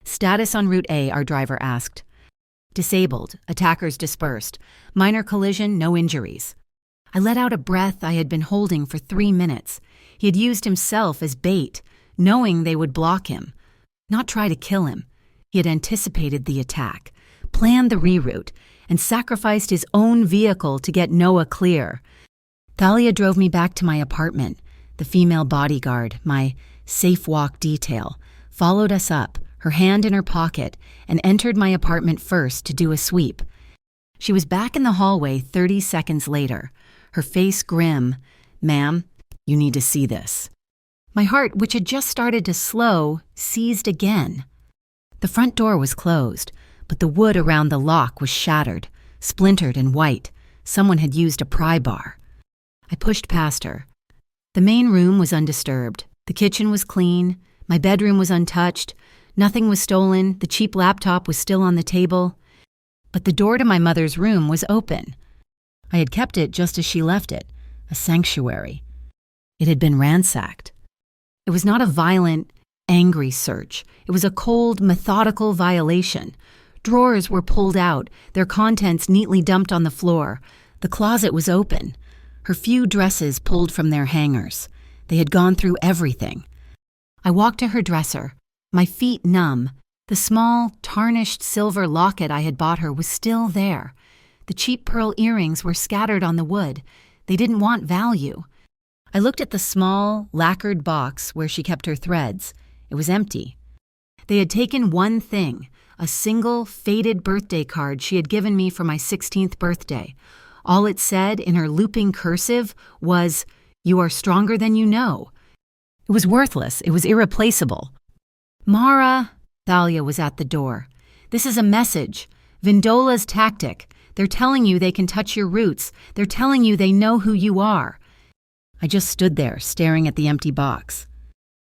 "Status on Route A," our driver asked. "Disabled. Attackers dispersed. Minor collision, no injuries." I let out a breath I had been holding for 3 minutes. He had used himself as bait, knowing they would block him. Not try to kill him. He had anticipated the attack, planned the reroute, and sacrificed his own vehicle to get Noah clear. Thalia drove me back to my apartment. The female bodyguard, my safe walk detail, followed us up, her hand in her pocket, and entered my apartment first to do a sweep. She was back in the hallway 30 seconds later, her face grim. "Ma'am, you need to see this." My heart, which had just started to slow, seized again. The front door was closed, but the wood around the lock was shattered, splintered and white. Someone had used a pry bar. I pushed past her. The main room was undisturbed. The kitchen was clean. My bedroom was untouched. Nothing was stolen. The cheap laptop was still on the table. But the door to my mother's room was open. I had kept it just as she left it, a sanctuary. It had been ransacked. It was not a violent, angry search. It was a cold, methodical violation. Drawers were pulled out, their contents neatly dumped on the floor. The closet was open, her few dresses pulled from their hangers. They had gone through everything. I walked to her dresser, my feet numb. The small, tarnished silver locket I had bought her was still there. The cheap pearl earrings were scattered on the wood. They didn't want value. I looked at the small, lacquered box where she kept her threads. It was empty. They had taken one thing, a single, faded birthday card she had given me for my 16th birthday. All it said in her looping cursive was, "You are stronger than you know." It was worthless. It was irreplaceable. "Mara," Thalia was at the door. "This is a message. Vindola's tactic. They're telling you they can touch your roots. They're telling you they know who you are." I just stood there, staring at the empty box.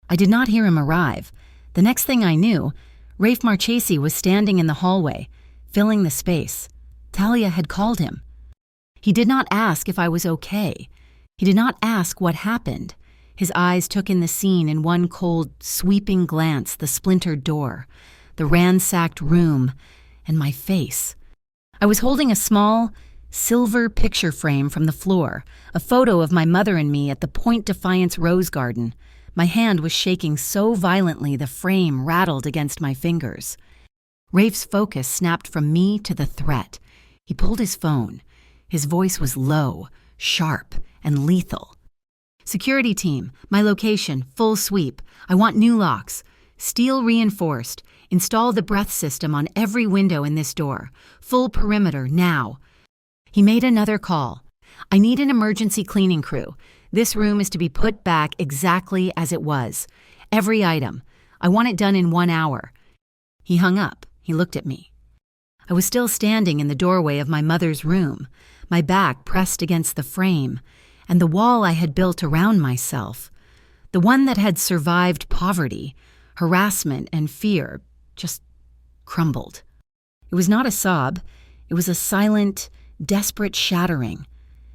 I did not hear him arrive. The next thing I knew, Rafe Marchese was standing in the hallway, filling the space. Thalia had called him. He did not ask if I was okay. He did not ask what happened. His eyes took in the scene in one cold, sweeping glance, the splintered door, the ransacked room, and my face. I was holding a small, silver picture frame from the floor, a photo of my mother and me at the Point Defiance Rose Garden. My hand was shaking so violently the frame rattled against my fingers. Rafe's focus snapped from me to the threat. He pulled his phone. His voice was low, sharp, and lethal. "Security team, my location, full sweep. I want new locks. Steel reinforced. Install the breath system on every window in this door. Full perimeter, now." He made another call. "I need an emergency cleaning crew. This room is to be put back exactly as it was. Every item. I want it done in 1 hour." He hung up. He looked at me. I was still standing in the doorway of my mother's room, my back pressed against the frame, and the wall I had built around myself, the one that had survived poverty, harassment, and fear, just crumbled. It was not a sob. It was a silent, desperate shattering.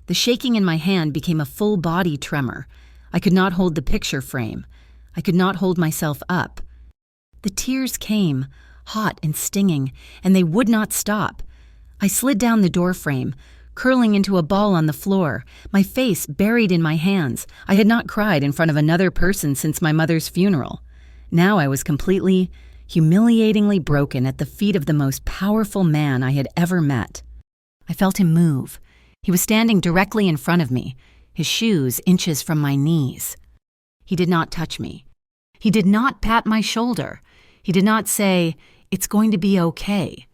The shaking in my hand became a full-body tremor. I could not hold the picture frame. I could not hold myself up. The tears came, hot and stinging, and they would not stop. I slid down the door frame, curling into a ball on the floor, my face buried in my hands. I had not cried in front of another person since my mother's funeral. Now I was completely, humiliatingly broken at the feet of the most powerful man I had ever met. I felt him move. He was standing directly in front of me, his shoes inches from my knees. He did not touch me. He did not pat my shoulder. He did not say, "It's going to be okay."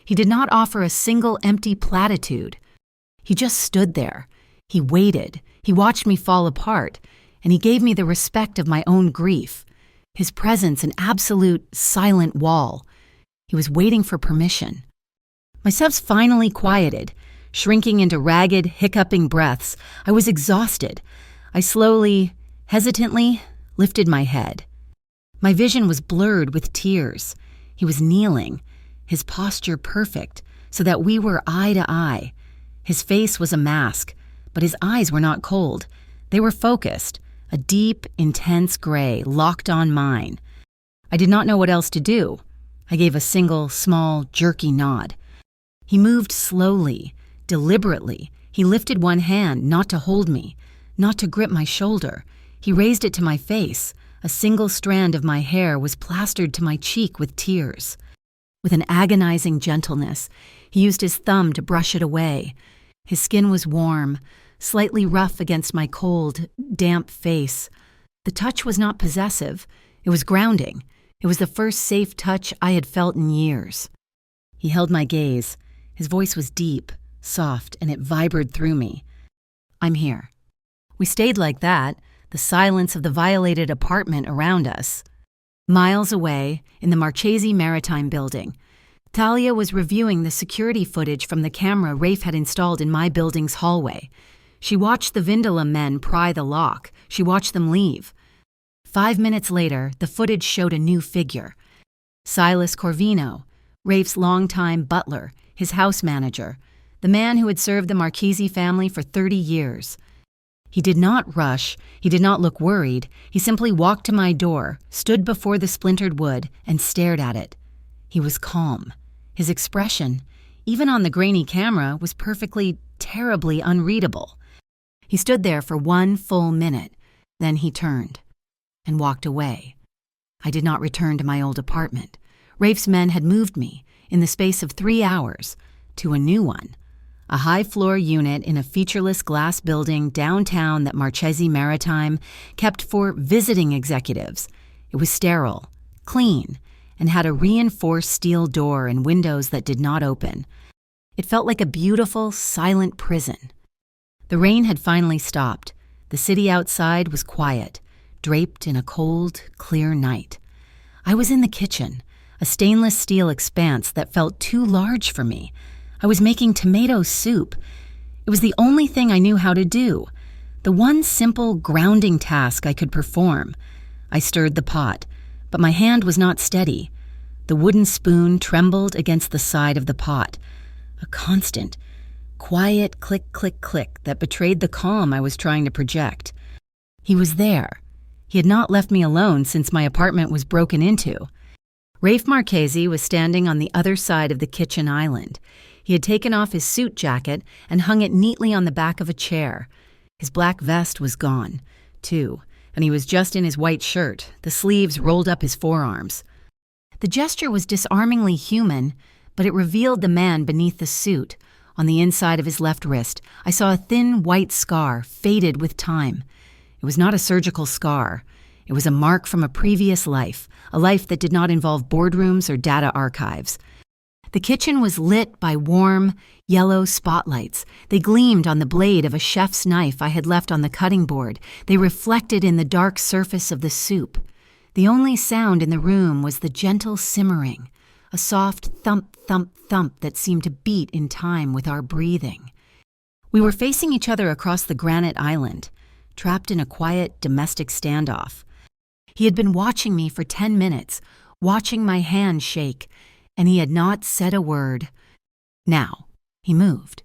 He did not offer a single empty platitude. He just stood there. He waited. He watched me fall apart, and he gave me the respect of my own grief. His presence an absolute silent wall. He was waiting for permission. My steps finally quieted, shrinking into ragged, hiccuping breaths. I was exhausted. I slowly, hesitantly, lifted my head. My vision was blurred with tears. He was kneeling, his posture perfect, so that we were eye to eye. His face was a mask, but his eyes were not cold. They were focused, a deep, intense gray locked on mine. I did not know what else to do. I gave a single, small, jerky nod. He moved slowly, deliberately. He lifted one hand, not to hold me, not to grip my shoulder. He raised it to my face. A single strand of my hair was plastered to my cheek with tears. With an agonizing gentleness, he used his thumb to brush it away. His skin was warm, slightly rough against my cold, damp face. The touch was not possessive. It was grounding. It was the first safe touch I had felt in years. He held my gaze. His voice was deep, soft, and it vibrated through me. "I'm here." We stayed like that, the silence of the violated apartment around us. Miles away, in the Marchese Maritime building, Thalia was reviewing the security footage from the camera Rafe had installed in my building's hallway. She watched the Vindola men pry the lock. She watched them leave. 5 minutes later, the footage showed a new figure. Silas Corvino, Rafe's longtime butler, his house manager, the man who had served the Marchese family for 30 years. He did not rush. He did not look worried. He simply walked to my door, stood before the splintered wood, and stared at it. He was calm. His expression, even on the grainy camera, was perfectly, terribly unreadable. He stood there for 1 full minute. Then he turned and walked away. I did not return to my old apartment. Rafe's men had moved me, in the space of 3 hours, to a new one. a high-floor unit in a featureless glass building downtown that Marchese Maritime kept for visiting executives. It was sterile, clean, and had a reinforced steel door and windows that did not open. It felt like a beautiful, silent prison. The rain had finally stopped. The city outside was quiet, draped in a cold, clear night. I was in the kitchen, a stainless steel expanse that felt too large for me. I was making tomato soup. It was the only thing I knew how to do, the one simple, grounding task I could perform. I stirred the pot, but my hand was not steady. The wooden spoon trembled against the side of the pot. A constant, quiet click, click, click that betrayed the calm I was trying to project. He was there. He had not left me alone since my apartment was broken into. Rafe Marchese was standing on the other side of the kitchen island. He had taken off his suit jacket and hung it neatly on the back of a chair. His black vest was gone, too, and he was just in his white shirt, the sleeves rolled up his forearms. The gesture was disarmingly human, but it revealed the man beneath the suit. On the inside of his left wrist, I saw a thin white scar, faded with time. It was not a surgical scar. It was a mark from a previous life, a life that did not involve boardrooms or data archives. The kitchen was lit by warm, yellow spotlights. They gleamed on the blade of a chef's knife I had left on the cutting board. They reflected in the dark surface of the soup. The only sound in the room was the gentle simmering, a soft thump, thump, thump that seemed to beat in time with our breathing. We were facing each other across the granite island, trapped in a quiet domestic standoff. He had been watching me for 10 minutes, watching my hand shake, and he had not said a word. Now, he moved.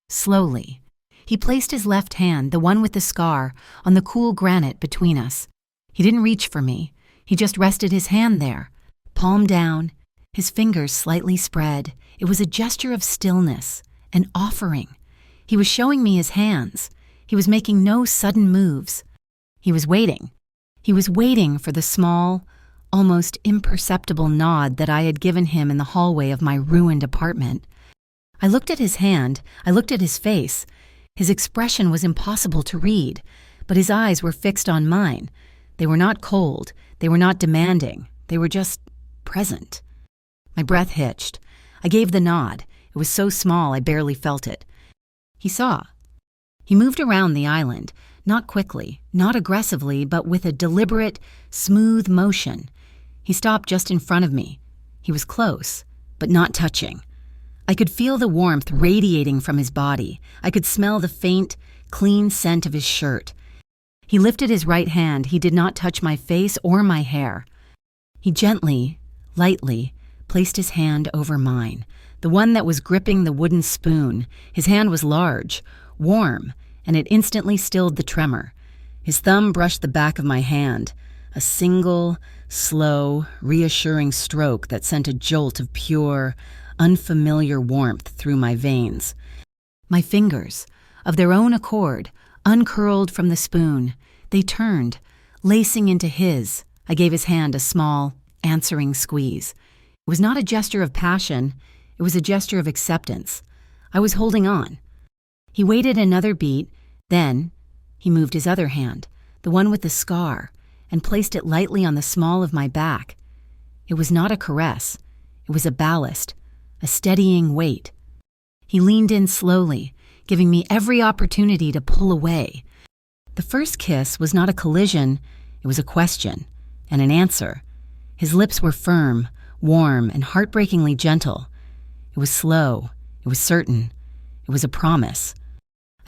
Slowly. He placed his left hand, the one with the scar, on the cool granite between us. He didn't reach for me. He just rested his hand there, palm down, his fingers slightly spread. It was a gesture of stillness, an offering. He was showing me his hands. He was making no sudden moves. He was waiting. He was waiting for the small, almost imperceptible nod that I had given him in the hallway of my ruined apartment. I looked at his hand. I looked at his face. His expression was impossible to read, but his eyes were fixed on mine. They were not cold. They were not demanding. They were just present. My breath hitched. I gave the nod. It was so small I barely felt it. He saw. He moved around the island, not quickly, not aggressively, but with a deliberate, smooth motion. He stopped just in front of me. He was close, but not touching. I could feel the warmth radiating from his body. I could smell the faint, clean scent of his shirt. He lifted his right hand. He did not touch my face or my hair. He gently, lightly, placed his hand over mine, the one that was gripping the wooden spoon. His hand was large, warm, and it instantly stilled the tremor. His thumb brushed the back of my hand, a single, slow, reassuring stroke that sent a jolt of pure, unfamiliar warmth through my veins. My fingers, of their own accord, uncurled from the spoon. They turned, lacing into his. I gave his hand a small, answering squeeze. It was not a gesture of passion. It was a gesture of acceptance. I was holding on. He waited another beat. Then he moved his other hand, the one with the scar, and placed it lightly on the small of my back. It was not a caress. It was a ballast, a steadying weight. He leaned in slowly, giving me every opportunity to pull away. The first kiss was not a collision. It was a question and an answer. His lips were firm, warm, and heartbreakingly gentle. It was slow. It was certain. It was a promise.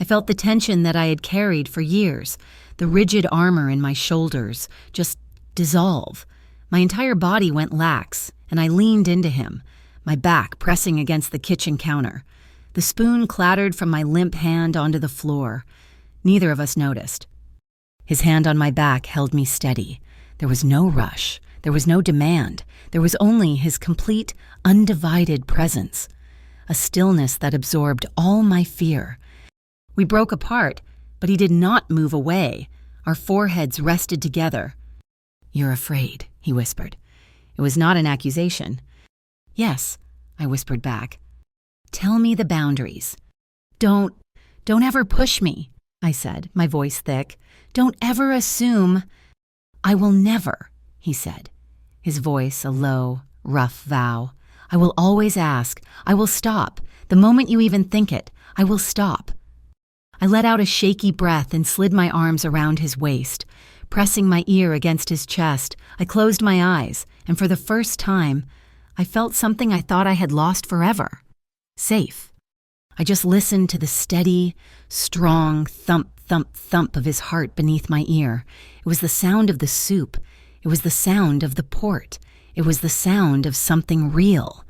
I felt the tension that I had carried for years, the rigid armor in my shoulders, just dissolve. My entire body went lax, and I leaned into him, my back pressing against the kitchen counter. The spoon clattered from my limp hand onto the floor. Neither of us noticed. His hand on my back held me steady. There was no rush. There was no demand. There was only his complete, undivided presence, a stillness that absorbed all my fear. We broke apart, but he did not move away. Our foreheads rested together. "You're afraid," he whispered. It was not an accusation. "Yes," I whispered back. "Tell me the boundaries." Don't ever push me, I said, my voice thick. Don't ever assume. I will never, he said, his voice a low, rough vow. I will always ask. I will stop. The moment you even think it, I will stop. I let out a shaky breath and slid my arms around his waist. Pressing my ear against his chest, I closed my eyes, and for the first time, I felt something I thought I had lost forever. Safe. I just listened to the steady, strong thump, thump, thump of his heart beneath my ear. It was the sound of the soup. It was the sound of the port. It was the sound of something real.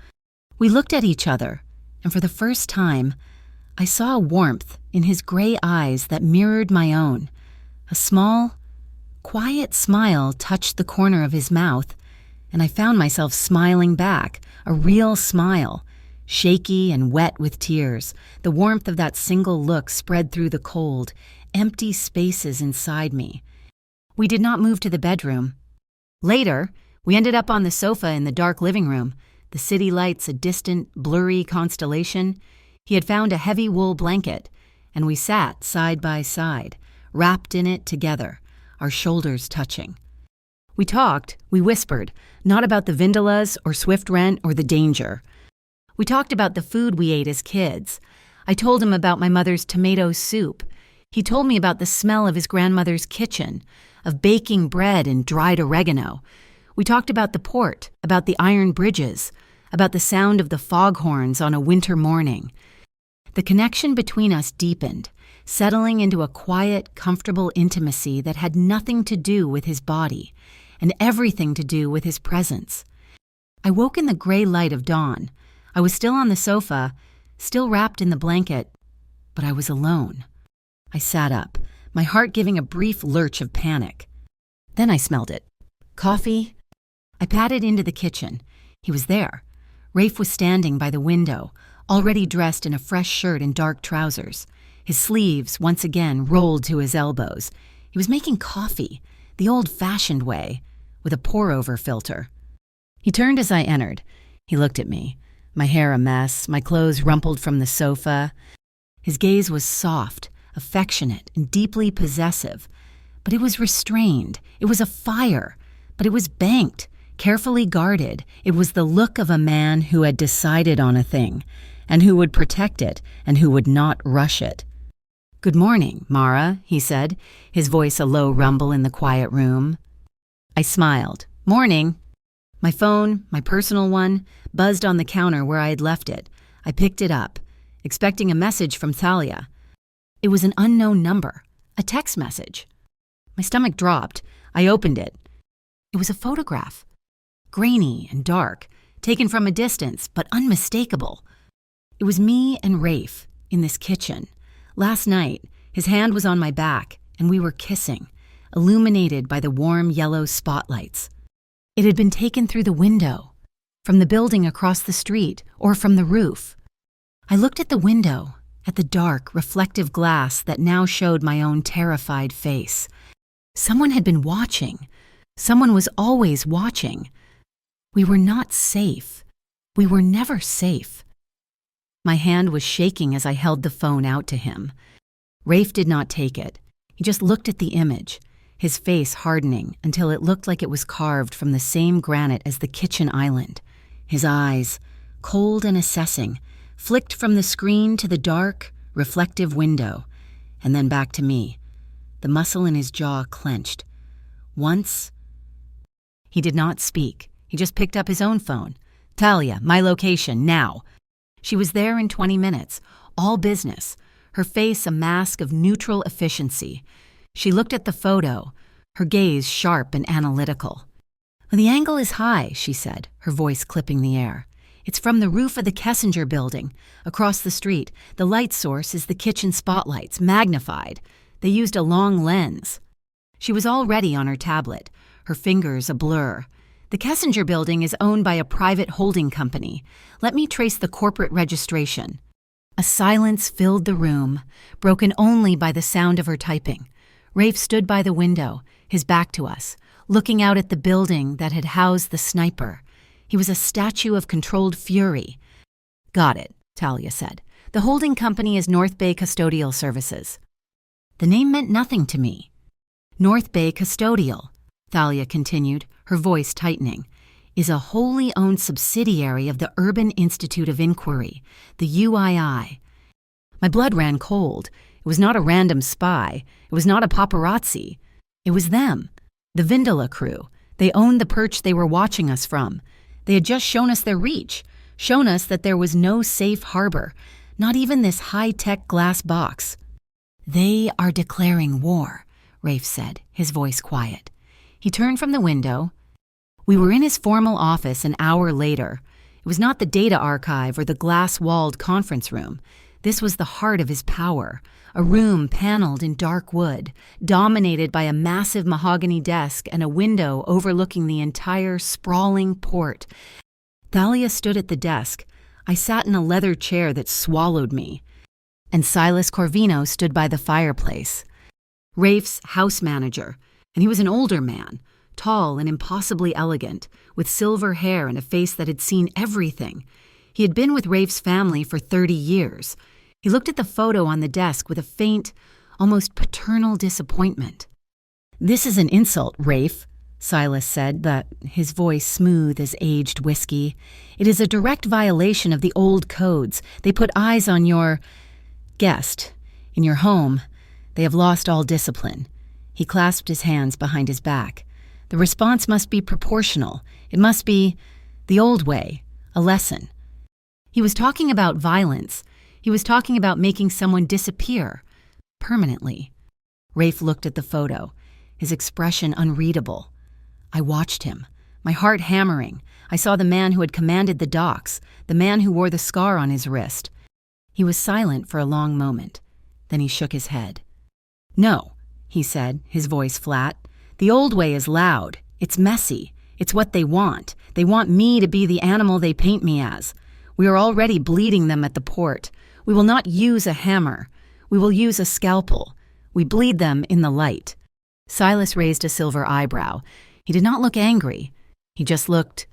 We looked at each other, and for the first time, I saw a warmth in his gray eyes that mirrored my own. A small, quiet smile touched the corner of his mouth, and I found myself smiling back, a real smile, shaky and wet with tears. The warmth of that single look spread through the cold, empty spaces inside me. We did not move to the bedroom. Later, we ended up on the sofa in the dark living room, the city lights a distant, blurry constellation. He had found a heavy wool blanket, and we sat side by side, wrapped in it together, our shoulders touching. We talked, we whispered, not about the Vindalas or Swift Rent or the danger. We talked about the food we ate as kids. I told him about my mother's tomato soup. He told me about the smell of his grandmother's kitchen, of baking bread and dried oregano. We talked about the port, about the iron bridges, about the sound of the foghorns on a winter morning. The connection between us deepened, settling into a quiet, comfortable intimacy that had nothing to do with his body and everything to do with his presence. I woke in the gray light of dawn. I was still on the sofa, still wrapped in the blanket, but I was alone. I sat up, my heart giving a brief lurch of panic. Then I smelled it. Coffee? I padded into the kitchen. He was there. Rafe was standing by the window, already dressed in a fresh shirt and dark trousers. His sleeves, once again, rolled to his elbows. He was making coffee, the old-fashioned way, with a pour-over filter. He turned as I entered. He looked at me, my hair a mess, my clothes rumpled from the sofa. His gaze was soft, affectionate, and deeply possessive, but it was restrained. It was a fire, but it was banked, carefully guarded. It was the look of a man who had decided on a thing, and who would protect it, and who would not rush it. "Good morning, Mara," he said, his voice a low rumble in the quiet room. I smiled. "Morning." My phone, my personal one, buzzed on the counter where I had left it. I picked it up, expecting a message from Thalia. It was an unknown number, a text message. My stomach dropped. I opened it. It was a photograph, grainy and dark, taken from a distance, but unmistakable. It was me and Rafe in this kitchen. Last night, his hand was on my back, and we were kissing, illuminated by the warm yellow spotlights. It had been taken through the window, from the building across the street, or from the roof. I looked at the window, at the dark, reflective glass that now showed my own terrified face. Someone had been watching. Someone was always watching. We were not safe. We were never safe. My hand was shaking as I held the phone out to him. Rafe did not take it. He just looked at the image, his face hardening until it looked like it was carved from the same granite as the kitchen island. His eyes, cold and assessing, flicked from the screen to the dark, reflective window, and then back to me. The muscle in his jaw clenched. Once, he did not speak. He just picked up his own phone. "Talia, my location, now." She was there in 20 minutes, all business, her face a mask of neutral efficiency. She looked at the photo, her gaze sharp and analytical. "The angle is high," she said, her voice clipping the air. "It's from the roof of the Kessinger building, across the street. The light source is the kitchen spotlights, magnified. They used a long lens." She was already on her tablet, her fingers a blur. "The Kessinger building is owned by a private holding company. Let me trace the corporate registration." A silence filled the room, broken only by the sound of her typing. Rafe stood by the window, his back to us, looking out at the building that had housed the sniper. He was a statue of controlled fury. "Got it," Talia said. The holding company is North Bay Custodial Services. The name meant nothing to me. North Bay Custodial, Thalia continued, her voice tightening, is a wholly owned subsidiary of the Urban Institute of Inquiry, the UII. My blood ran cold. It was not a random spy. It was not a paparazzi. It was them, the Vindala crew. They owned the perch they were watching us from. They had just shown us their reach, shown us that there was no safe harbor, not even this high-tech glass box. They are declaring war, Rafe said, his voice quiet. He turned from the window. We were in his formal office an hour later. It was not the data archive or the glass-walled conference room. This was the heart of his power, a room paneled in dark wood, dominated by a massive mahogany desk and a window overlooking the entire sprawling port. Thalia stood at the desk. I sat in a leather chair that swallowed me. And Silas Corvino stood by the fireplace. Rafe's house manager, and he was an older man, tall and impossibly elegant, with silver hair and a face that had seen everything. He had been with Rafe's family for 30 years. He looked at the photo on the desk with a faint, almost paternal disappointment. "This is an insult, Rafe," Silas said, his voice smooth as aged whiskey. "It is a direct violation of the old codes. They put eyes on your guest. In your home, they have lost all discipline." He clasped his hands behind his back. "The response must be proportional. It must be the old way, a lesson." He was talking about violence. He was talking about making someone disappear, permanently. Rafe looked at the photo, his expression unreadable. I watched him, my heart hammering. I saw the man who had commanded the docks, the man who wore the scar on his wrist. He was silent for a long moment. Then he shook his head. "No," he said, his voice flat. "The old way is loud. It's messy. It's what they want. They want me to be the animal they paint me as. We are already bleeding them at the port. We will not use a hammer. We will use a scalpel. We bleed them in the light." Silas raised a silver eyebrow. He did not look angry. He just looked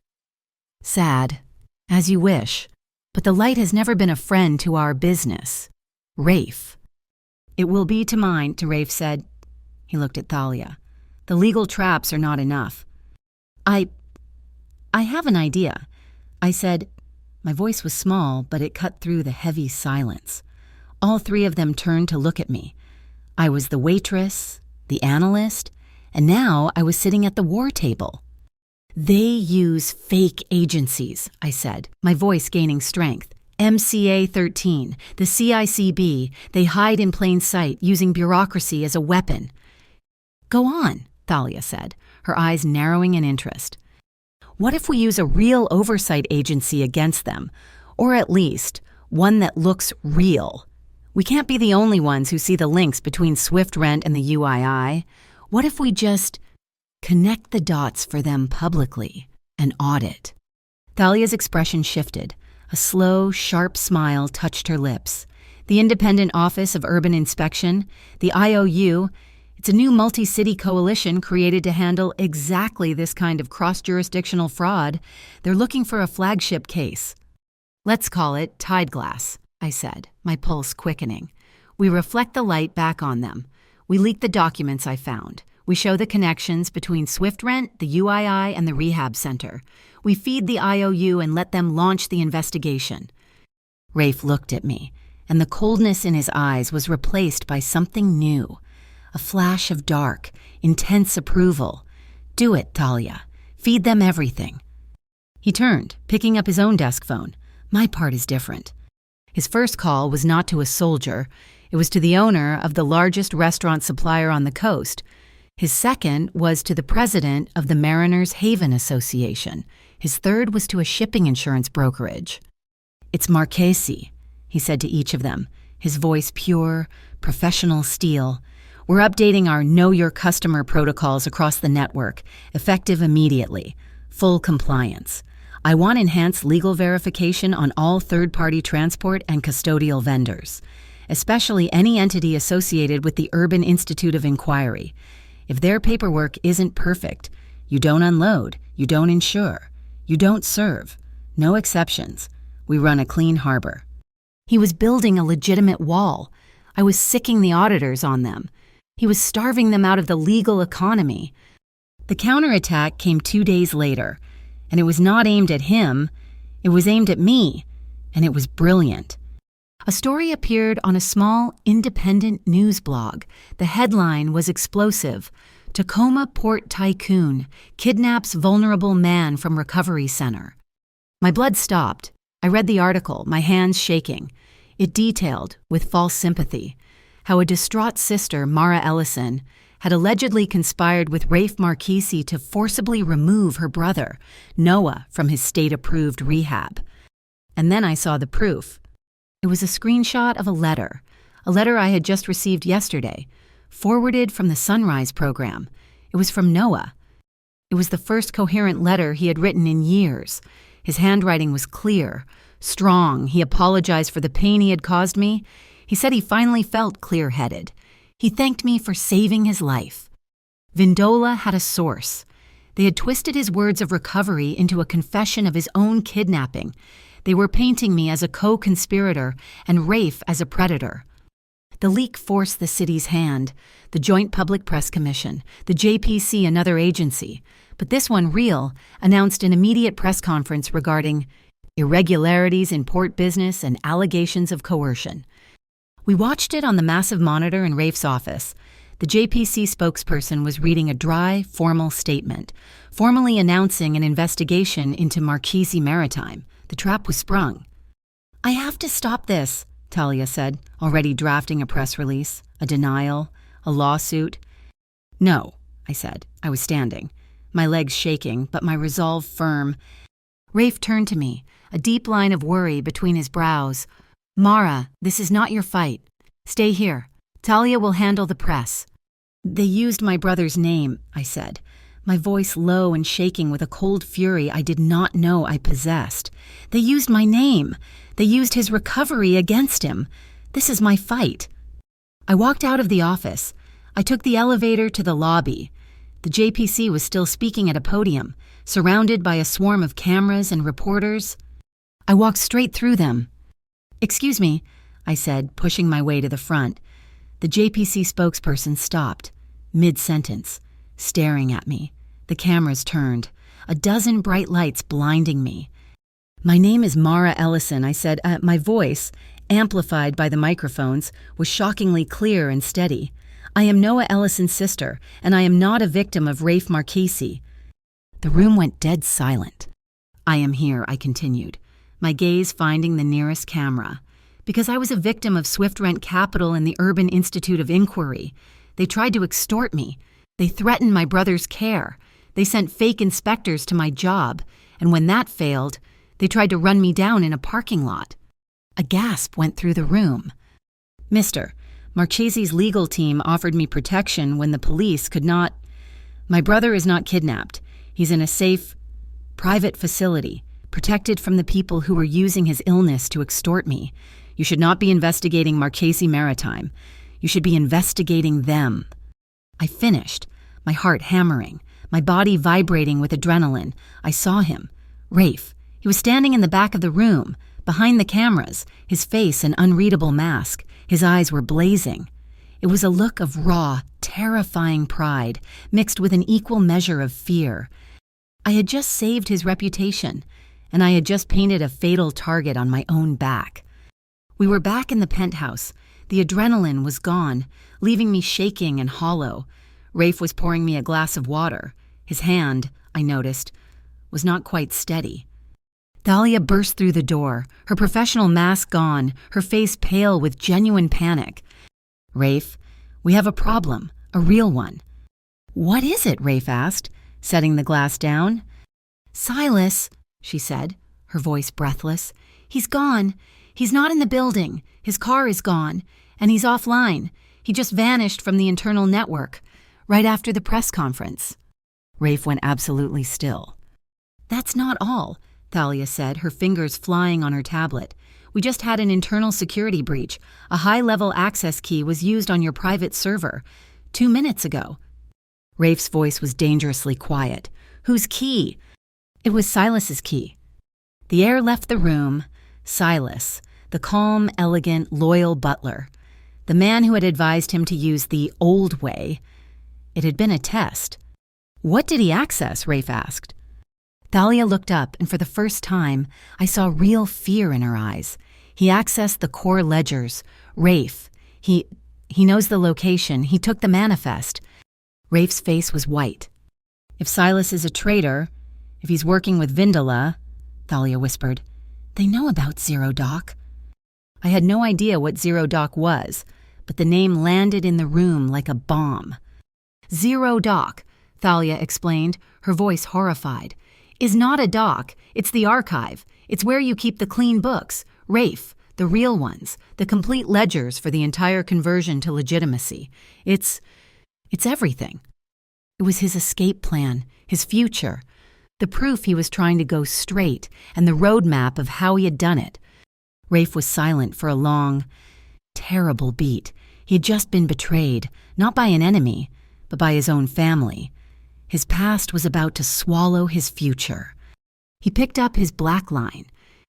sad. "As you wish. But the light has never been a friend to our business. Rafe." "It will be to mine," Rafe said. He looked at Thalia. "The legal traps are not enough." I have an idea," I said. My voice was small, but it cut through the heavy silence. All three of them turned to look at me. I was the waitress, the analyst, and now I was sitting at the war table. "They use fake agencies," I said, my voice gaining strength. "MCA 13, the CICB, they hide in plain sight, using bureaucracy as a weapon." "Go on," Thalia said, her eyes narrowing in interest. "What if we use a real oversight agency against them? Or at least, one that looks real? We can't be the only ones who see the links between Swift Rent and the UII. What if we just connect the dots for them publicly, an audit?" Thalia's expression shifted. A slow, sharp smile touched her lips. "The Independent Office of Urban Inspection, the IOU, it's a new multi-city coalition created to handle exactly this kind of cross-jurisdictional fraud. They're looking for a flagship case." "Let's call it Tide Glass," I said, my pulse quickening. "We reflect the light back on them. We leak the documents I found. We show the connections between Swift Rent, the UII, and the rehab center. We feed the IOU and let them launch the investigation." Rafe looked at me, and the coldness in his eyes was replaced by something new. A flash of dark, intense approval. "Do it, Thalia. Feed them everything." He turned, picking up his own desk phone. My part is different. His first call was not to a soldier. It was to the owner of the largest restaurant supplier on the coast. His second was to the president of the Mariners Haven Association. His third was to a shipping insurance brokerage. "It's Marchesi," he said to each of them, his voice pure, professional steel. "We're updating our Know Your Customer protocols across the network, effective immediately. Full compliance. I want enhanced legal verification on all third-party transport and custodial vendors, especially any entity associated with the Urban Institute of Inquiry. If their paperwork isn't perfect, you don't unload, you don't insure, you don't serve. No exceptions. We run a clean harbor." He was building a legitimate wall. I was sicking the auditors on them. He was starving them out of the legal economy. The counterattack came 2 days later, and it was not aimed at him. It was aimed at me, and it was brilliant. A story appeared on a small, independent news blog. The headline was explosive. Tacoma Port Tycoon kidnaps vulnerable man from recovery center. My blood stopped. I read the article, my hands shaking. It detailed, with false sympathy, how a distraught sister, Mara Ellison, had allegedly conspired with Rafe Marchese to forcibly remove her brother, Noah, from his state-approved rehab. And then I saw the proof. It was a screenshot of a letter I had just received yesterday, forwarded from the Sunrise program. It was from Noah. It was the first coherent letter he had written in years. His handwriting was clear, strong. He apologized for the pain he had caused me. He said he finally felt clear-headed. He thanked me for saving his life. Vindola had a source. They had twisted his words of recovery into a confession of his own kidnapping. They were painting me as a co-conspirator and Rafe as a predator. The leak forced the city's hand, the Joint Public Press Commission, the JPC, another agency, but this one, Real, announced an immediate press conference regarding irregularities in port business and allegations of coercion. We watched it on the massive monitor in Rafe's office. The JPC spokesperson was reading a dry, formal statement, formally announcing an investigation into Marchese Maritime. The trap was sprung. "I have to stop this," Talia said, already drafting a press release, a denial, a lawsuit. "No," I said. I was standing, my legs shaking, but my resolve firm. Rafe turned to me, a deep line of worry between his brows. "Mara, this is not your fight. Stay here. Talia will handle the press." "They used my brother's name," I said, my voice low and shaking with a cold fury I did not know I possessed. "They used my name. They used his recovery against him. This is my fight." I walked out of the office. I took the elevator to the lobby. The JPC was still speaking at a podium, surrounded by a swarm of cameras and reporters. I walked straight through them. "Excuse me," I said, pushing my way to the front. The JPC spokesperson stopped, mid-sentence, staring at me. The cameras turned, a dozen bright lights blinding me. "My name is Mara Ellison," I said. My voice, amplified by the microphones, was shockingly clear and steady. "I am Noah Ellison's sister, and I am not a victim of Rafe Marchese." The room went dead silent. "I am here," I continued, my gaze finding the nearest camera, "because I was a victim of Swift Rent Capital and the Urban Institute of Inquiry. They tried to extort me. They threatened my brother's care. They sent fake inspectors to my job, and when that failed, they tried to run me down in a parking lot." A gasp went through the room. "Mr. Marchese's legal team offered me protection when the police could not. My brother is not kidnapped. He's in a safe, private facility, protected from the people who were using his illness to extort me. You should not be investigating Marchese Maritime. You should be investigating them." I finished, my heart hammering, my body vibrating with adrenaline. I saw him. Rafe. He was standing in the back of the room, behind the cameras, his face an unreadable mask. His eyes were blazing. It was a look of raw, terrifying pride, mixed with an equal measure of fear. I had just saved his reputation, and I had just painted a fatal target on my own back. We were back in the penthouse. The adrenaline was gone, leaving me shaking and hollow. Rafe was pouring me a glass of water. His hand, I noticed, was not quite steady. Thalia burst through the door, her professional mask gone, her face pale with genuine panic. "Rafe, we have a problem, a real one." "What is it?" Rafe asked, setting the glass down. "Silas," she said, her voice breathless. "He's gone. He's not in the building. His car is gone, and he's offline. He just vanished from the internal network, right after the press conference." Rafe went absolutely still. "That's not all," Thalia said, her fingers flying on her tablet. "We just had an internal security breach. A high-level access key was used on your private server 2 minutes ago." Rafe's voice was dangerously quiet. "Whose key?" "It was Silas's key." The air left the room. Silas, the calm, elegant, loyal butler, the man who had advised him to use the old way. It had been a test. "What did he access?" Rafe asked. Thalia looked up, and for the first time, I saw real fear in her eyes. "He accessed the core ledgers. Rafe. He knows the location. He took the manifest." Rafe's face was white. "If Silas is a traitor, if he's working with Vindala," Thalia whispered, "they know about Zero Doc." I had no idea what Zero Doc was, but the name landed in the room like a bomb. "Zero Doc," Thalia explained, her voice horrified, "is not a doc. It's the archive. It's where you keep the clean books. Rafe, the real ones, the complete ledgers for the entire conversion to legitimacy. It's everything." It was his escape plan, his future, the proof he was trying to go straight, and the roadmap of how he had done it. Rafe was silent for a long, terrible beat. He had just been betrayed, not by an enemy, but by his own family. His past was about to swallow his future. He picked up his black line.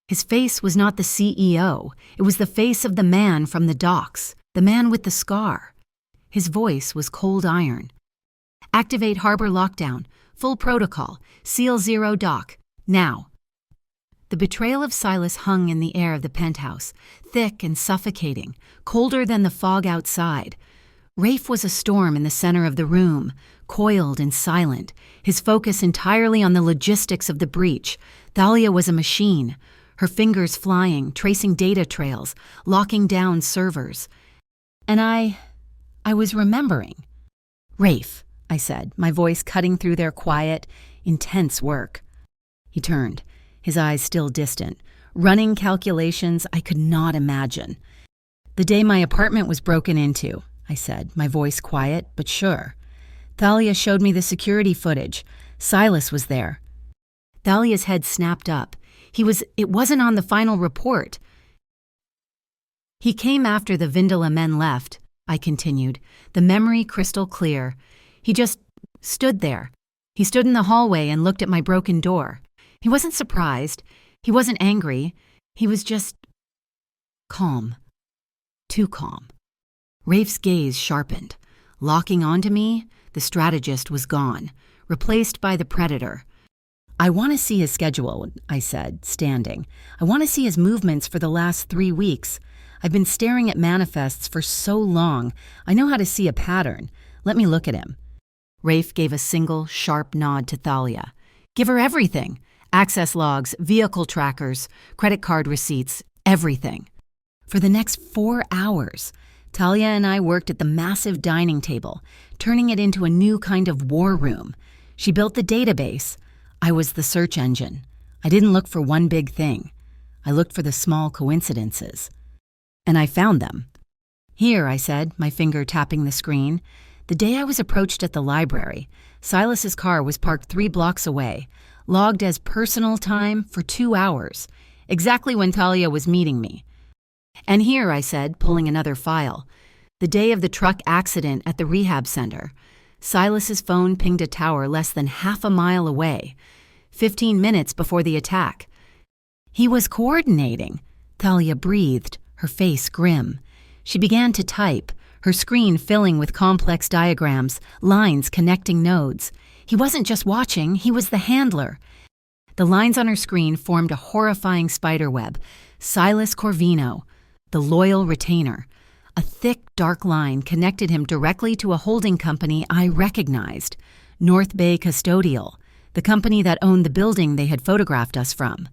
His face was not the CEO. It was the face of the man from the docks, the man with the scar. His voice was cold iron. "Activate harbor lockdown. Full protocol. Seal Zero Doc. Now." The betrayal of Silas hung in the air of the penthouse, thick and suffocating, colder than the fog outside. Rafe was a storm in the center of the room, coiled and silent, his focus entirely on the logistics of the breach. Thalia was a machine, her fingers flying, tracing data trails, locking down servers. And I was remembering. "Rafe," I said, my voice cutting through their quiet, intense work. He turned, his eyes still distant, running calculations I could not imagine. "The day my apartment was broken into," I said, my voice quiet but sure. "Thalia showed me the security footage. Silas was there." Thalia's head snapped up. It wasn't on the final report." "He came after the Vindala men left," I continued, the memory crystal clear. "He just stood there. He stood in the hallway and looked at my broken door. He wasn't surprised. He wasn't angry. He was just calm. Too calm." Rafe's gaze sharpened. Locking onto me, the strategist was gone, replaced by the predator. "I want to see his schedule," I said, standing. "I want to see his movements for the last 3 weeks. I've been staring at manifests for so long. I know how to see a pattern. Let me look at him." Rafe gave a single, sharp nod to Thalia. "Give her everything. Access logs, vehicle trackers, credit card receipts, everything." For the next 4 hours, Thalia and I worked at the massive dining table, turning it into a new kind of war room. She built the database. I was the search engine. I didn't look for one big thing. I looked for the small coincidences. And I found them. "Here," I said, my finger tapping the screen. "The day I was approached at the library, Silas's car was parked 3 blocks away, logged as personal time for 2 hours, exactly when Thalia was meeting me. And here," I said, pulling another file, "the day of the truck accident at the rehab center. Silas's phone pinged a tower less than half a mile away, 15 minutes before the attack." "He was coordinating," Thalia breathed, her face grim. She began to type, her screen filling with complex diagrams, lines connecting nodes. "He wasn't just watching, he was the handler." The lines on her screen formed a horrifying spiderweb. Silas Corvino, the loyal retainer. A thick, dark line connected him directly to a holding company I recognized, North Bay Custodial, the company that owned the building they had photographed us from.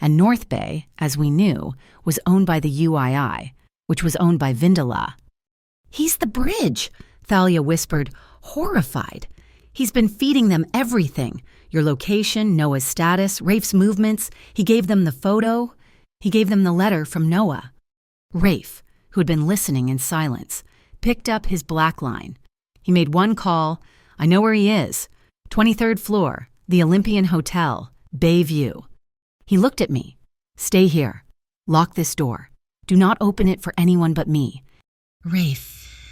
And North Bay, as we knew, was owned by the UII, which was owned by Vindala. "He's the bridge," Thalia whispered, horrified. "He's been feeding them everything. Your location, Noah's status, Rafe's movements. He gave them the photo. He gave them the letter from Noah." Rafe, who had been listening in silence, picked up his black line. He made one call. "I know where he is. 23rd floor, the Olympian Hotel, Bayview." He looked at me. "Stay here. Lock this door. Do not open it for anyone but me." "Rafe."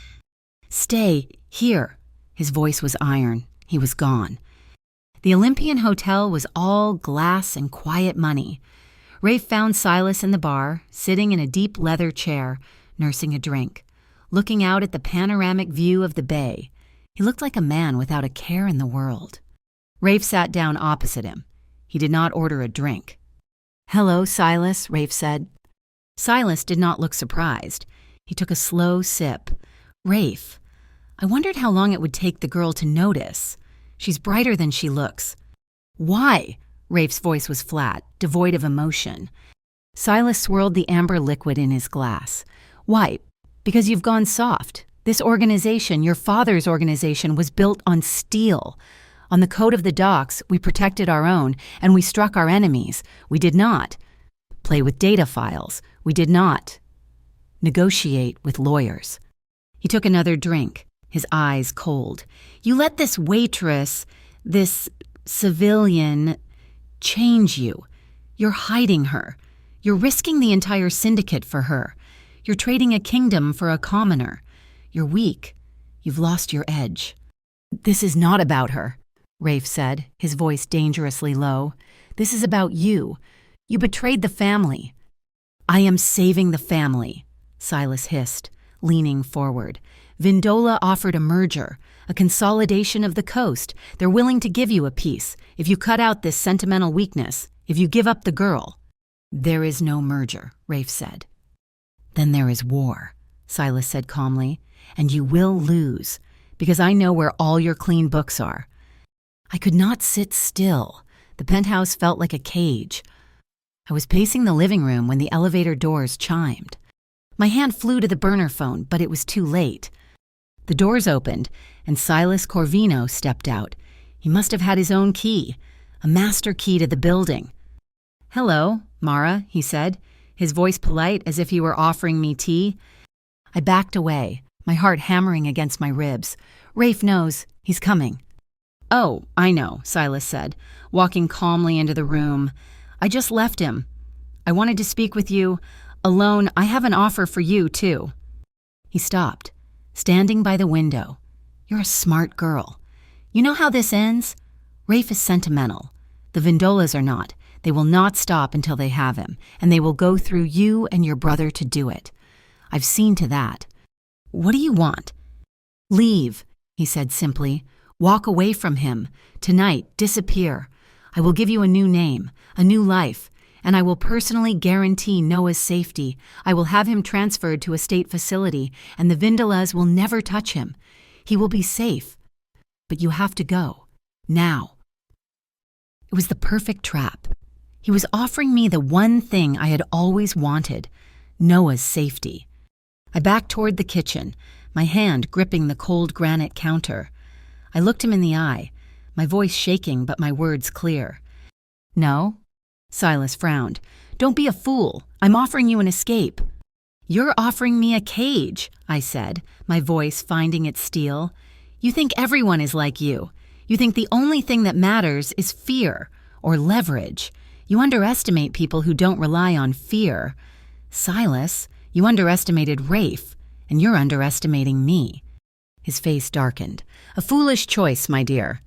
"Stay here." His voice was iron. He was gone. The Olympian Hotel was all glass and quiet money. Rafe found Silas in the bar, sitting in a deep leather chair, nursing a drink, looking out at the panoramic view of the bay. He looked like a man without a care in the world. Rafe sat down opposite him. He did not order a drink. "Hello, Silas," Rafe said. Silas did not look surprised. He took a slow sip. "Rafe, I wondered how long it would take the girl to notice. She's brighter than she looks." "Why?" Rafe's voice was flat, devoid of emotion. Silas swirled the amber liquid in his glass. "Why? Because you've gone soft. This organization, your father's organization, was built on steel. On the code of the docks, we protected our own, and we struck our enemies. We did not play with data files. We did not negotiate with lawyers." He took another drink, his eyes cold. "You let this waitress, this civilian, change you. You're hiding her. You're risking the entire syndicate for her. You're trading a kingdom for a commoner. You're weak. You've lost your edge." "This is not about her," Rafe said, his voice dangerously low. "This is about you. You betrayed the family." "I am saving the family," Silas hissed, leaning forward. "Vindola offered a merger, a consolidation of the coast. They're willing to give you a piece, if you cut out this sentimental weakness, if you give up the girl." "There is no merger," Rafe said. "Then there is war," Silas said calmly, "and you will lose, because I know where all your clean books are." I could not sit still. The penthouse felt like a cage. I was pacing the living room when the elevator doors chimed. My hand flew to the burner phone, but it was too late. The doors opened, and Silas Corvino stepped out. He must have had his own key, a master key to the building. "Hello, Mara," he said, his voice polite as if he were offering me tea. I backed away, my heart hammering against my ribs. "Rafe knows. He's coming." "Oh, I know," Silas said, walking calmly into the room. "I just left him. I wanted to speak with you. Alone, I have an offer for you, too." He stopped, standing by the window. "You're a smart girl. You know how this ends? Rafe is sentimental. The Vindolas are not. They will not stop until they have him, and they will go through you and your brother to do it. I've seen to that. What do you want?" "Leave," he said simply. "Walk away from him. Tonight, disappear. I will give you a new name, a new life, and I will personally guarantee Noah's safety. I will have him transferred to a state facility, and the Vindolas will never touch him. He will be safe. But you have to go. Now." It was the perfect trap. He was offering me the one thing I had always wanted, Noah's safety. I backed toward the kitchen, my hand gripping the cold granite counter. I looked him in the eye, my voice shaking but my words clear. "No?" Silas frowned. "Don't be a fool. I'm offering you an escape." "You're offering me a cage," I said, my voice finding its steel. "You think everyone is like you. You think the only thing that matters is fear or leverage. You underestimate people who don't rely on fear. Silas, you underestimated Rafe, and you're underestimating me." His face darkened. "A foolish choice, my dear."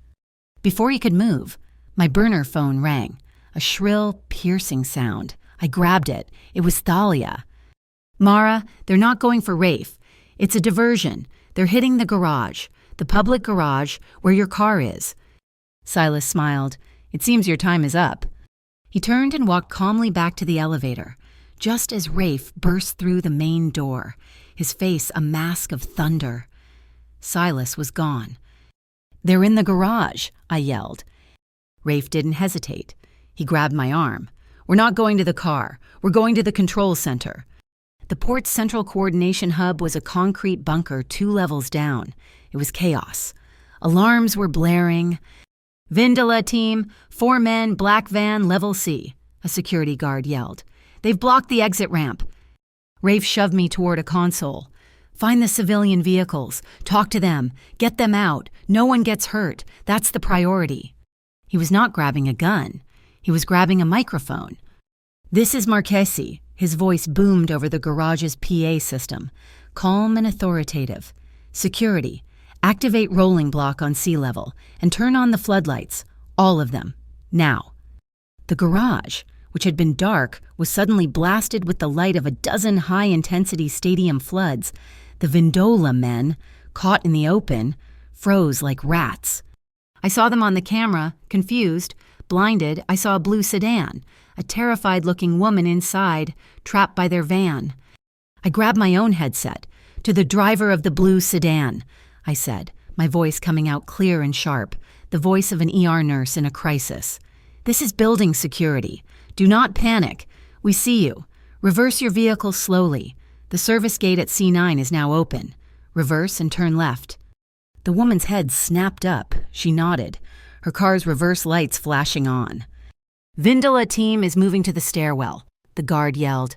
Before he could move, my burner phone rang, a shrill, piercing sound. I grabbed it. It was Thalia. "Mara, they're not going for Rafe. It's a diversion. They're hitting the garage, the public garage where your car is." Silas smiled. "It seems your time is up." He turned and walked calmly back to the elevator, just as Rafe burst through the main door, his face a mask of thunder. Silas was gone. "They're in the garage," I yelled. Rafe didn't hesitate. He grabbed my arm. "We're not going to the car. We're going to the control center." The port's central coordination hub was a concrete bunker 2 levels down. It was chaos. Alarms were blaring. "Vindola team, 4 men, black van, level C," a security guard yelled. "They've blocked the exit ramp." Rafe shoved me toward a console. "Find the civilian vehicles. Talk to them. Get them out. No one gets hurt. That's the priority." He was not grabbing a gun. He was grabbing a microphone. "This is Marchesi." His voice boomed over the garage's PA system, calm and authoritative. "Security. Activate rolling block on sea level and turn on the floodlights. All of them. Now." The garage. which had been dark, was suddenly blasted with the light of a dozen high-intensity stadium floods. The Vindola men, caught in the open, froze like rats. I saw them on the camera, confused, blinded. I saw a blue sedan, a terrified-looking woman inside, trapped by their van. I grabbed my own headset. "To the driver of the blue sedan," I said, my voice coming out clear and sharp, the voice of an ER nurse in a crisis. "This is building security. Do not panic. We see you. Reverse your vehicle slowly. The service gate at C9 is now open. Reverse and turn left." The woman's head snapped up. She nodded, her car's reverse lights flashing on. "Vindola team is moving to the stairwell," the guard yelled.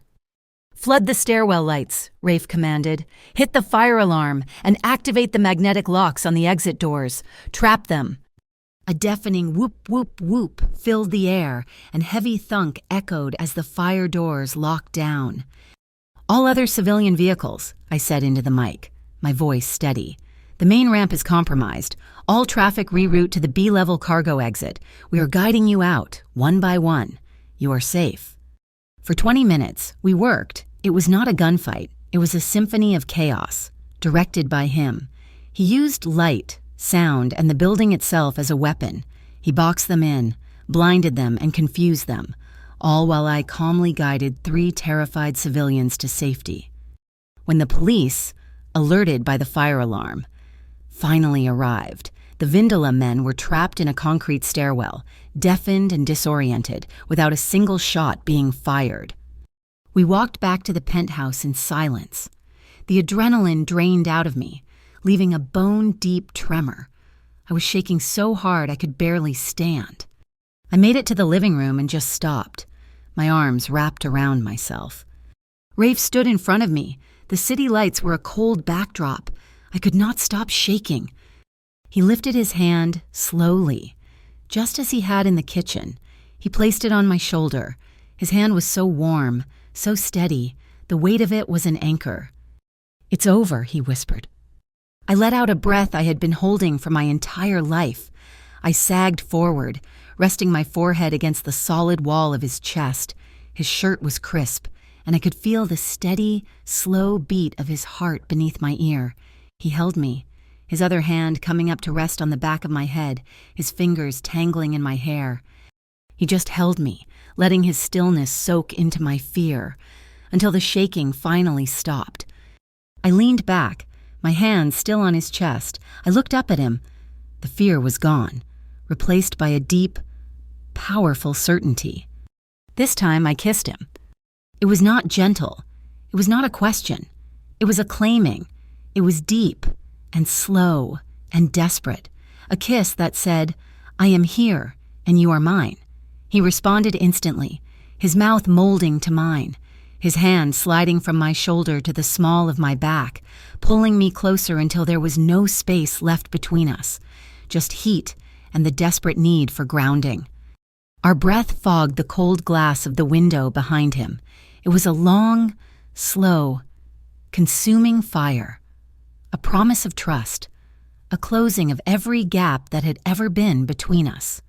"Flood the stairwell lights," Rafe commanded. "Hit the fire alarm and activate the magnetic locks on the exit doors. Trap them." A deafening whoop, whoop, whoop filled the air, and heavy thunk echoed as the fire doors locked down. "All other civilian vehicles," I said into the mic, my voice steady. "The main ramp is compromised. All traffic reroute to the B-level cargo exit. We are guiding you out, one by one. You are safe." For 20 minutes, we worked. It was not a gunfight. It was a symphony of chaos, directed by him. He used light, sound, and the building itself as a weapon. He boxed them in, blinded them, and confused them, all while I calmly guided 3 terrified civilians to safety. When the police, alerted by the fire alarm, finally arrived, the Vindola men were trapped in a concrete stairwell, deafened and disoriented, without a single shot being fired. We walked back to the penthouse in silence. The adrenaline drained out of me, leaving a bone-deep tremor. I was shaking so hard I could barely stand. I made it to the living room and just stopped, my arms wrapped around myself. Rafe stood in front of me. The city lights were a cold backdrop. I could not stop shaking. He lifted his hand slowly, just as he had in the kitchen. He placed it on my shoulder. His hand was so warm, so steady. The weight of it was an anchor. "It's over," he whispered. I let out a breath I had been holding for my entire life. I sagged forward, resting my forehead against the solid wall of his chest. His shirt was crisp, and I could feel the steady, slow beat of his heart beneath my ear. He held me, his other hand coming up to rest on the back of my head, his fingers tangling in my hair. He just held me, letting his stillness soak into my fear, until the shaking finally stopped. I leaned back, my hand still on his chest. I looked up at him. The fear was gone, replaced by a deep, powerful certainty. This time I kissed him. It was not gentle. It was not a question. It was a claiming. It was deep and slow and desperate. A kiss that said, "I am here and you are mine." He responded instantly, his mouth molding to mine, his hand sliding from my shoulder to the small of my back, pulling me closer until there was no space left between us, just heat and the desperate need for grounding. Our breath fogged the cold glass of the window behind him. It was a long, slow, consuming fire, a promise of trust, a closing of every gap that had ever been between us.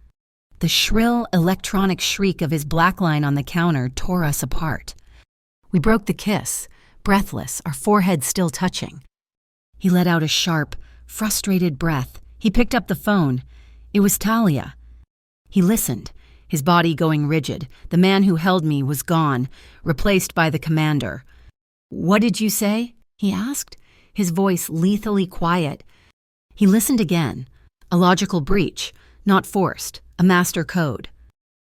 The shrill electronic shriek of his blackline on the counter tore us apart. We broke the kiss, breathless, our foreheads still touching. He let out a sharp, frustrated breath. He picked up the phone. It was Talia. He listened, his body going rigid. The man who held me was gone, replaced by the commander. "What did you say?" he asked, his voice lethally quiet. He listened again. A logical breach, not forced, a master code.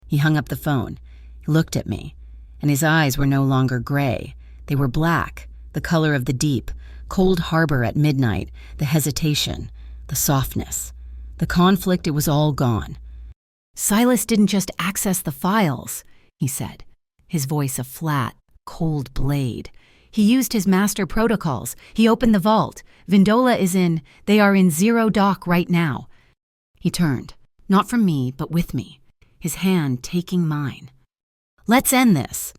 He hung up the phone. He looked at me, and his eyes were no longer gray. They were black, the color of the deep, cold harbor at midnight, the hesitation, the softness. The conflict, it was all gone. "Silas didn't just access the files," he said, his voice a flat, cold blade. "He used his master protocols. He opened the vault. Vindola is in. They are in Zero Dock right now." He turned, not from me, but with me, his hand taking mine. "Let's end this."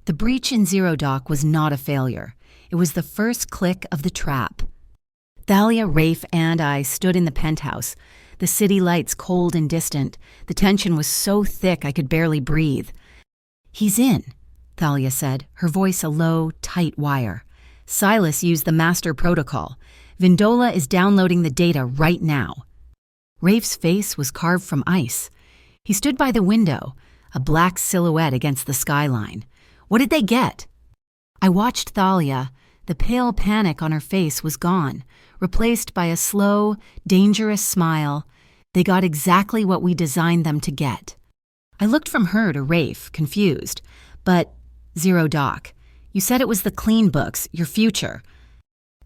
The breach in Zero Dock was not a failure. It was the first click of the trap. Thalia, Rafe, and I stood in the penthouse, the city lights cold and distant. The tension was so thick I could barely breathe. "He's in," Thalia said, her voice a low, tight wire. "Silas used the master protocol. Vindola is downloading the data right now." Rafe's face was carved from ice. He stood by the window, a black silhouette against the skyline. "What did they get?" I watched Thalia. The pale panic on her face was gone, replaced by a slow, dangerous smile. They got exactly what we designed them to get. I looked from her to Rafe, confused. "But, Zero Doc, you said it was the clean books, your future."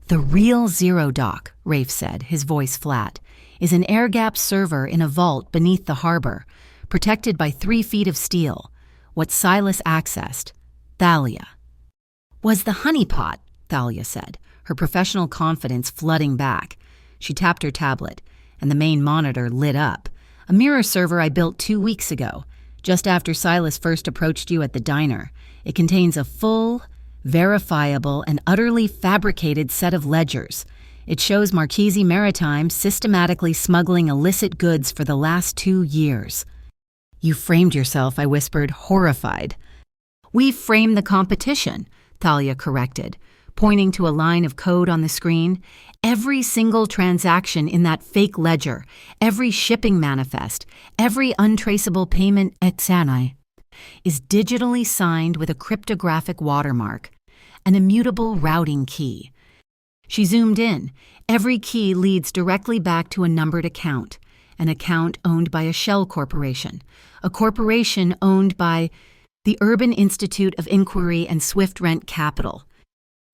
"The real Zero Doc," Rafe said, his voice flat, "is an air-gapped server in a vault beneath the harbor, protected by 3 feet of steel. What Silas accessed. Thalia." "Was the honeypot," Thalia said, her professional confidence flooding back. She tapped her tablet, and the main monitor lit up. "A mirror server I built 2 weeks ago, just after Silas first approached you at the diner. It contains a full, verifiable, and utterly fabricated set of ledgers. It shows Marquise Maritime systematically smuggling illicit goods for the last 2 years. "You framed yourself," I whispered, horrified. "We framed the competition," Thalia corrected, pointing to a line of code on the screen. "Every single transaction in that fake ledger, every shipping manifest, every untraceable payment etc. is digitally signed with a cryptographic watermark, an immutable routing key." She zoomed in. "Every key leads directly back to a numbered account, an account owned by a shell corporation, a corporation owned by the Urban Institute of Inquiry and Swift Rent Capital."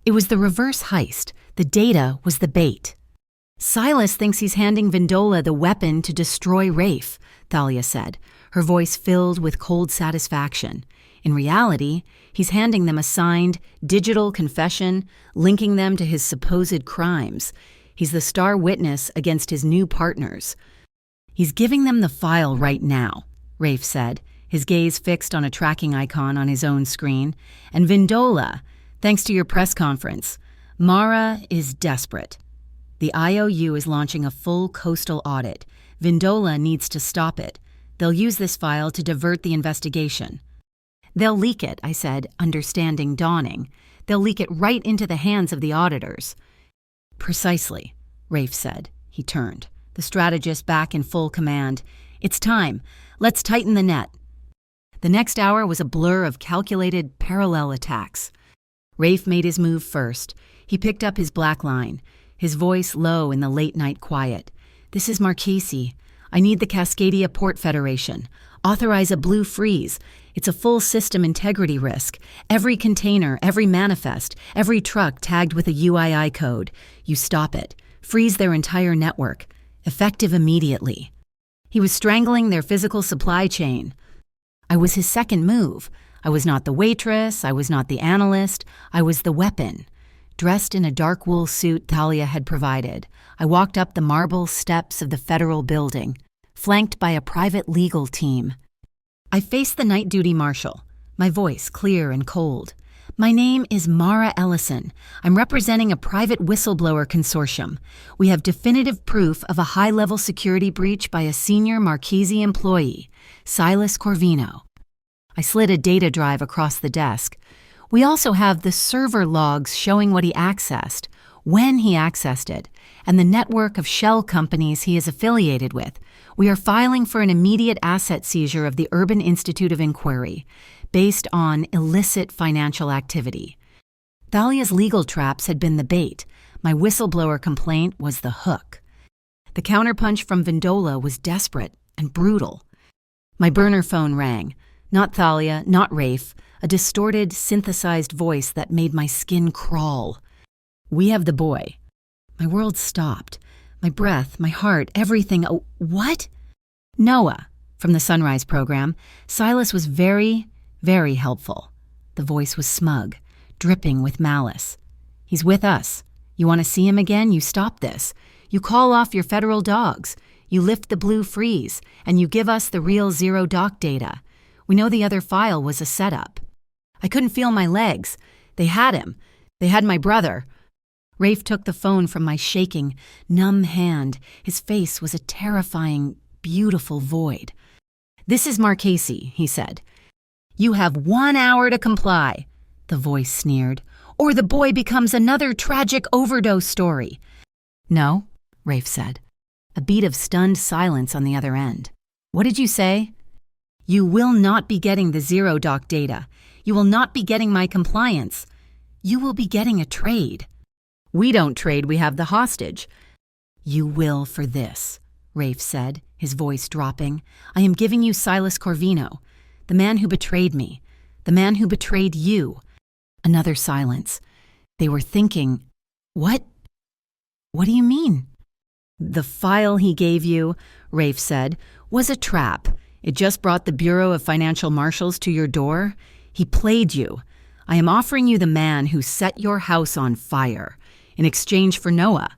It was the reverse heist. The data was the bait. "Silas thinks he's handing Vindola the weapon to destroy Rafe," Thalia said, her voice filled with cold satisfaction. "In reality, he's handing them a signed, digital confession, linking them to his supposed crimes. He's the star witness against his new partners." "He's giving them the file right now," Rafe said, his gaze fixed on a tracking icon on his own screen. "And Vindola, thanks to your press conference, Mara is desperate. The IOU is launching a full coastal audit. Vindola needs to stop it. They'll use this file to divert the investigation." "They'll leak it," I said, understanding dawning. "They'll leak it right into the hands of the auditors." "Precisely," Rafe said. He turned, the strategist back in full command. "It's time. Let's tighten the net." The next hour was a blur of calculated parallel attacks. Rafe made his move first. He picked up his black line, his voice low in the late-night quiet. "This is Marquise. I need the Cascadia Port Federation. Authorize a blue freeze. It's a full system integrity risk. Every container, every manifest, every truck tagged with a UII code. You stop it. Freeze their entire network. Effective immediately." He was strangling their physical supply chain. I was his second move. I was not the waitress. I was not the analyst. I was the weapon. Dressed in a dark wool suit Thalia had provided, I walked up the marble steps of the federal building, flanked by a private legal team. I faced the night duty marshal, my voice clear and cold. "My name is Mara Ellison. I'm representing a private whistleblower consortium. We have definitive proof of a high-level security breach by a senior Marquise employee, Silas Corvino." I slid a data drive across the desk. "We also have the server logs showing what he accessed, when he accessed it, and the network of shell companies he is affiliated with. We are filing for an immediate asset seizure of the Urban Institute of Inquiry, based on illicit financial activity." Thalia's legal traps had been the bait. My whistleblower complaint was the hook. The counterpunch from Vindola was desperate and brutal. My burner phone rang. Not Thalia, not Rafe, a distorted, synthesized voice that made my skin crawl. "We have the boy." My world stopped. My breath, my heart, everything. Oh, what? "Noah, from the Sunrise program. Silas was very, very helpful." The voice was smug, dripping with malice. "He's with us. You want to see him again? You stop this. You call off your federal dogs. You lift the blue freeze, and you give us the real Zero Doc data. We know the other file was a setup." I couldn't feel my legs. They had him. They had my brother. Rafe took the phone from my shaking, numb hand. His face was a terrifying, beautiful void. "This is Marquise," he said. You have 1 hour to comply, the voice sneered, or the boy becomes another tragic overdose story. No, Rafe said. A beat of stunned silence on the other end. What did you say? You will not be getting the zero doc data. You will not be getting my compliance. You will be getting a trade. We don't trade, we have the hostage. You will for this, Rafe said, his voice dropping. I am giving you Silas Corvino, the man who betrayed me, the man who betrayed you. Another silence. They were thinking, What? What do you mean? The file he gave you, Rafe said, was a trap. It just brought the Bureau of Financial Marshals to your door. He played you. I am offering you the man who set your house on fire in exchange for Noah.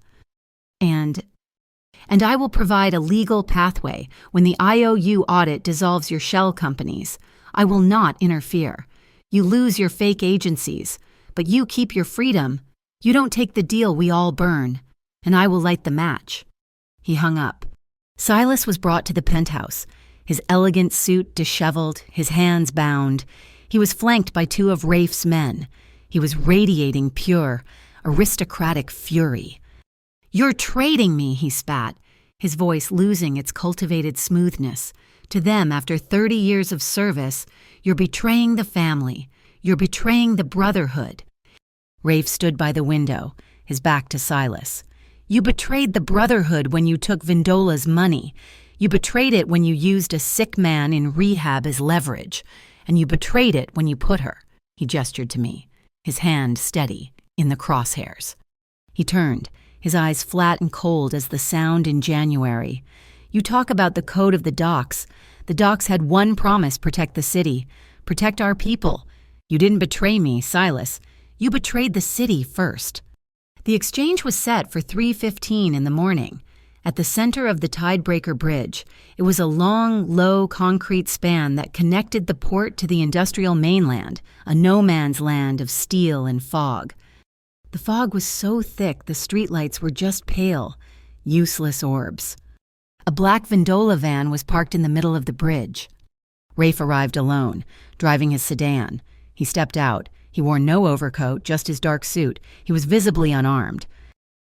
And I will provide a legal pathway when the IOU audit dissolves your shell companies. I will not interfere. You lose your fake agencies, but you keep your freedom. You don't take the deal we all burn, and I will light the match. He hung up. Silas was brought to the penthouse, his elegant suit disheveled, his hands bound. He was flanked by 2 of Rafe's men. He was radiating pure, aristocratic fury. You're trading me, he spat, his voice losing its cultivated smoothness. To them, after 30 years of service, you're betraying the family. You're betraying the brotherhood. Rafe stood by the window, his back to Silas. You betrayed the brotherhood when you took Vindola's money. You betrayed it when you used a sick man in rehab as leverage. And you betrayed it when you put her, he gestured to me, his hand steady, in the crosshairs. He turned, his eyes flat and cold as the sound in January. You talk about the code of the docks. The docks had one promise: protect the city, protect our people. You didn't betray me, Silas. You betrayed the city first. The exchange was set for 3:15 in the morning. At the center of the Tidebreaker Bridge, it was a long, low concrete span that connected the port to the industrial mainland, a no-man's land of steel and fog. The fog was so thick the streetlights were just pale, useless orbs. A black Vindola van was parked in the middle of the bridge. Rafe arrived alone, driving his sedan. He stepped out. He wore no overcoat, just his dark suit. He was visibly unarmed.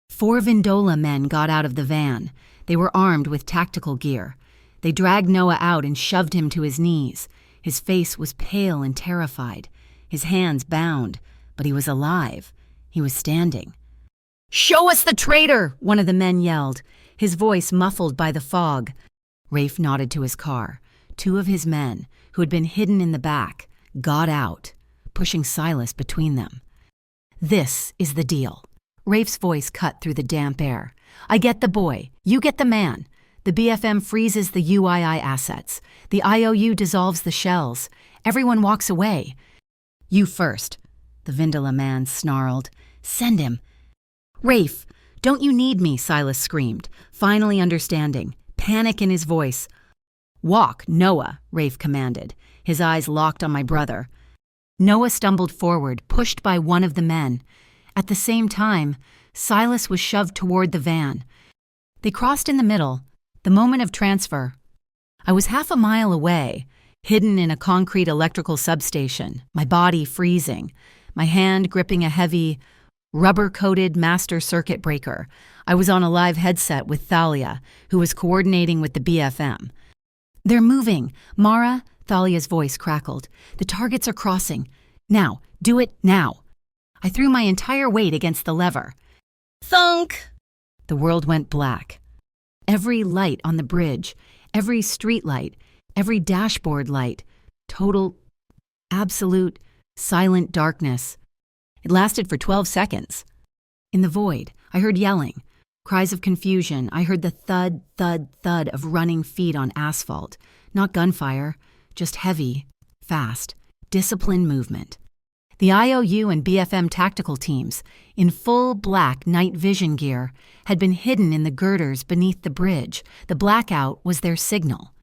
4 Vindola men got out of the van. They were armed with tactical gear. They dragged Noah out and shoved him to his knees. His face was pale and terrified, his hands bound, but he was alive. He was standing. "Show us the traitor!" one of the men yelled, his voice muffled by the fog. Rafe nodded to his car. 2 of his men, who had been hidden in the back, got out, pushing Silas between them. "This is the deal." Rafe's voice cut through the damp air. "I get the boy. You get the man. The BFM freezes the UII assets. The IOU dissolves the shells. Everyone walks away. You first," the Vindola man snarled. "Send him." "Rafe, don't you need me?" Silas screamed, finally understanding, panic in his voice. "Walk, Noah," Rafe commanded, his eyes locked on my brother. Noah stumbled forward, pushed by one of the men. At the same time, Silas was shoved toward the van. They crossed in the middle, the moment of transfer. I was half a mile away, hidden in a concrete electrical substation, my body freezing, my hand gripping a heavy, rubber-coated master circuit breaker. I was on a live headset with Thalia, who was coordinating with the BFM. "They're moving. Mara," Thalia's voice crackled. "The targets are crossing. Now, do it now." I threw my entire weight against the lever. Thunk! The world went black. Every light on the bridge, every street light, every dashboard light, total, absolute, silent darkness. It lasted for 12 seconds. In the void, I heard yelling, cries of confusion. I heard the thud, thud, thud of running feet on asphalt. Not gunfire, just heavy, fast, disciplined movement. The IOU and BFM tactical teams, in full black night vision gear, had been hidden in the girders beneath the bridge. The blackout was their signal.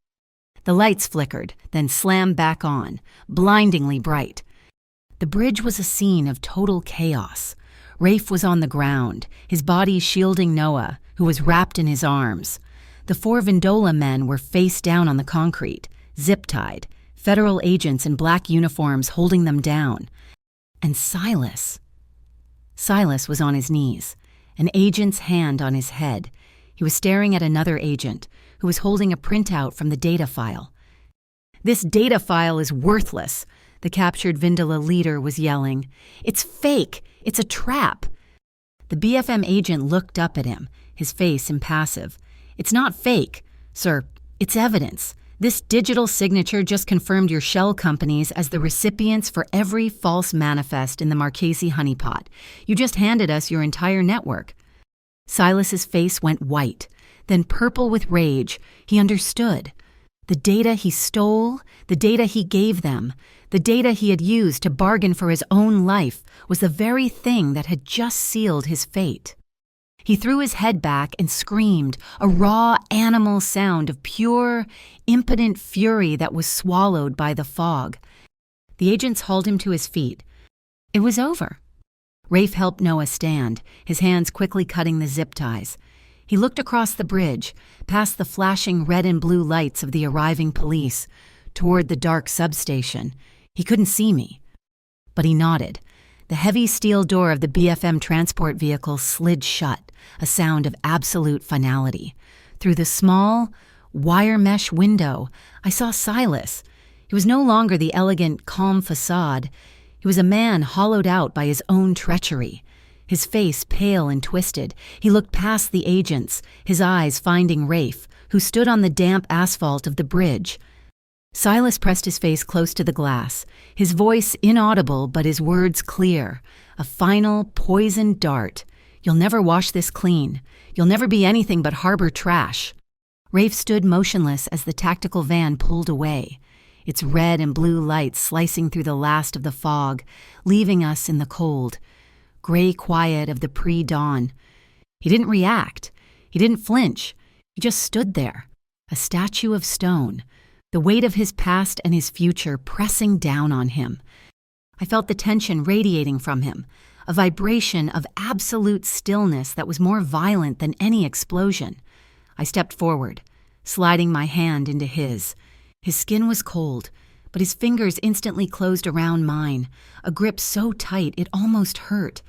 The lights flickered, then slammed back on, blindingly bright. The bridge was a scene of total chaos. Rafe was on the ground, his body shielding Noah, who was wrapped in his arms. The 4 Vindola men were face down on the concrete, zip-tied, federal agents in black uniforms holding them down. And Silas. Silas was on his knees, an agent's hand on his head. He was staring at another agent, who was holding a printout from the data file. "This data file is worthless," the captured Vindala leader was yelling. "It's fake! It's a trap!" The BFM agent looked up at him, his face impassive. "It's not fake, sir. It's evidence. This digital signature just confirmed your shell companies as the recipients for every false manifest in the Marchese honeypot. You just handed us your entire network." Silas's face went white, then purple with rage. He understood. The data he stole, the data he gave them, the data he had used to bargain for his own life was the very thing that had just sealed his fate. He threw his head back and screamed, a raw animal sound of pure, impotent fury that was swallowed by the fog. The agents hauled him to his feet. It was over. Rafe helped Noah stand, his hands quickly cutting the zip ties. He looked across the bridge, past the flashing red and blue lights of the arriving police, toward the dark substation. He couldn't see me. But he nodded. The heavy steel door of the BFM transport vehicle slid shut, a sound of absolute finality. Through the small, wire mesh window, I saw Silas. He was no longer the elegant, calm facade. He was a man hollowed out by his own treachery. His face pale and twisted, he looked past the agents, his eyes finding Rafe, who stood on the damp asphalt of the bridge. Silas pressed his face close to the glass, his voice inaudible but his words clear. A final, poisoned dart. "You'll never wash this clean. You'll never be anything but harbor trash." Rafe stood motionless as the tactical van pulled away, its red and blue lights slicing through the last of the fog, leaving us in the cold, gray quiet of the pre-dawn. He didn't react. He didn't flinch. He just stood there, a statue of stone, the weight of his past and his future pressing down on him. I felt the tension radiating from him, a vibration of absolute stillness that was more violent than any explosion. I stepped forward, sliding my hand into his. His skin was cold, but his fingers instantly closed around mine, a grip so tight it almost hurt.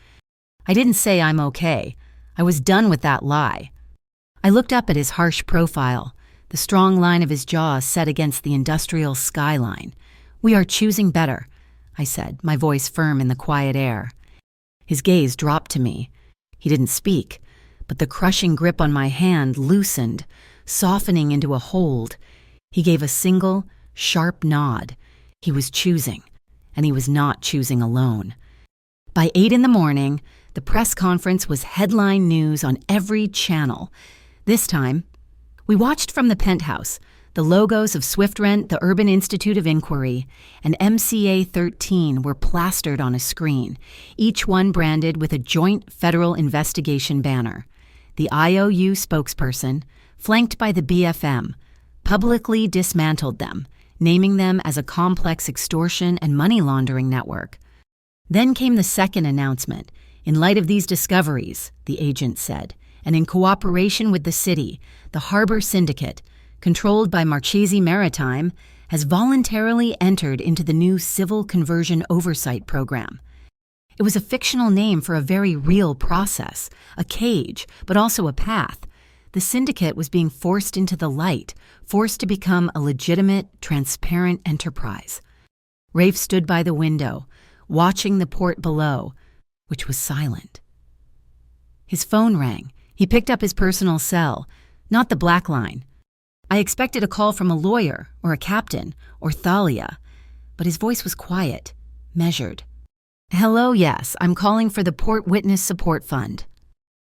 I didn't say I'm okay. I was done with that lie. I looked up at his harsh profile, the strong line of his jaw set against the industrial skyline. "We are choosing better," I said, my voice firm in the quiet air. His gaze dropped to me. He didn't speak, but the crushing grip on my hand loosened, softening into a hold. He gave a single, sharp nod. He was choosing, and he was not choosing alone. By 8 in the morning, the press conference was headline news on every channel. This time, we watched from the penthouse. The logos of SwiftRent, the Urban Institute of Inquiry, and MCA 13 were plastered on a screen, each one branded with a joint federal investigation banner. The IOU spokesperson, flanked by the BFM, publicly dismantled them, naming them as a complex extortion and money laundering network. Then came the second announcement. "In light of these discoveries," the agent said, "and in cooperation with the city, the Harbor Syndicate, controlled by Marchese Maritime, has voluntarily entered into the new Civil Conversion Oversight Program." It was a fictional name for a very real process, a cage, but also a path. The syndicate was being forced into the light, forced to become a legitimate, transparent enterprise. Rafe stood by the window, watching the port below, which was silent. His phone rang. He picked up his personal cell, not the black line. I expected a call from a lawyer or a captain or Thalia, but his voice was quiet, measured. "Hello, yes, I'm calling for the Port Witness Support Fund."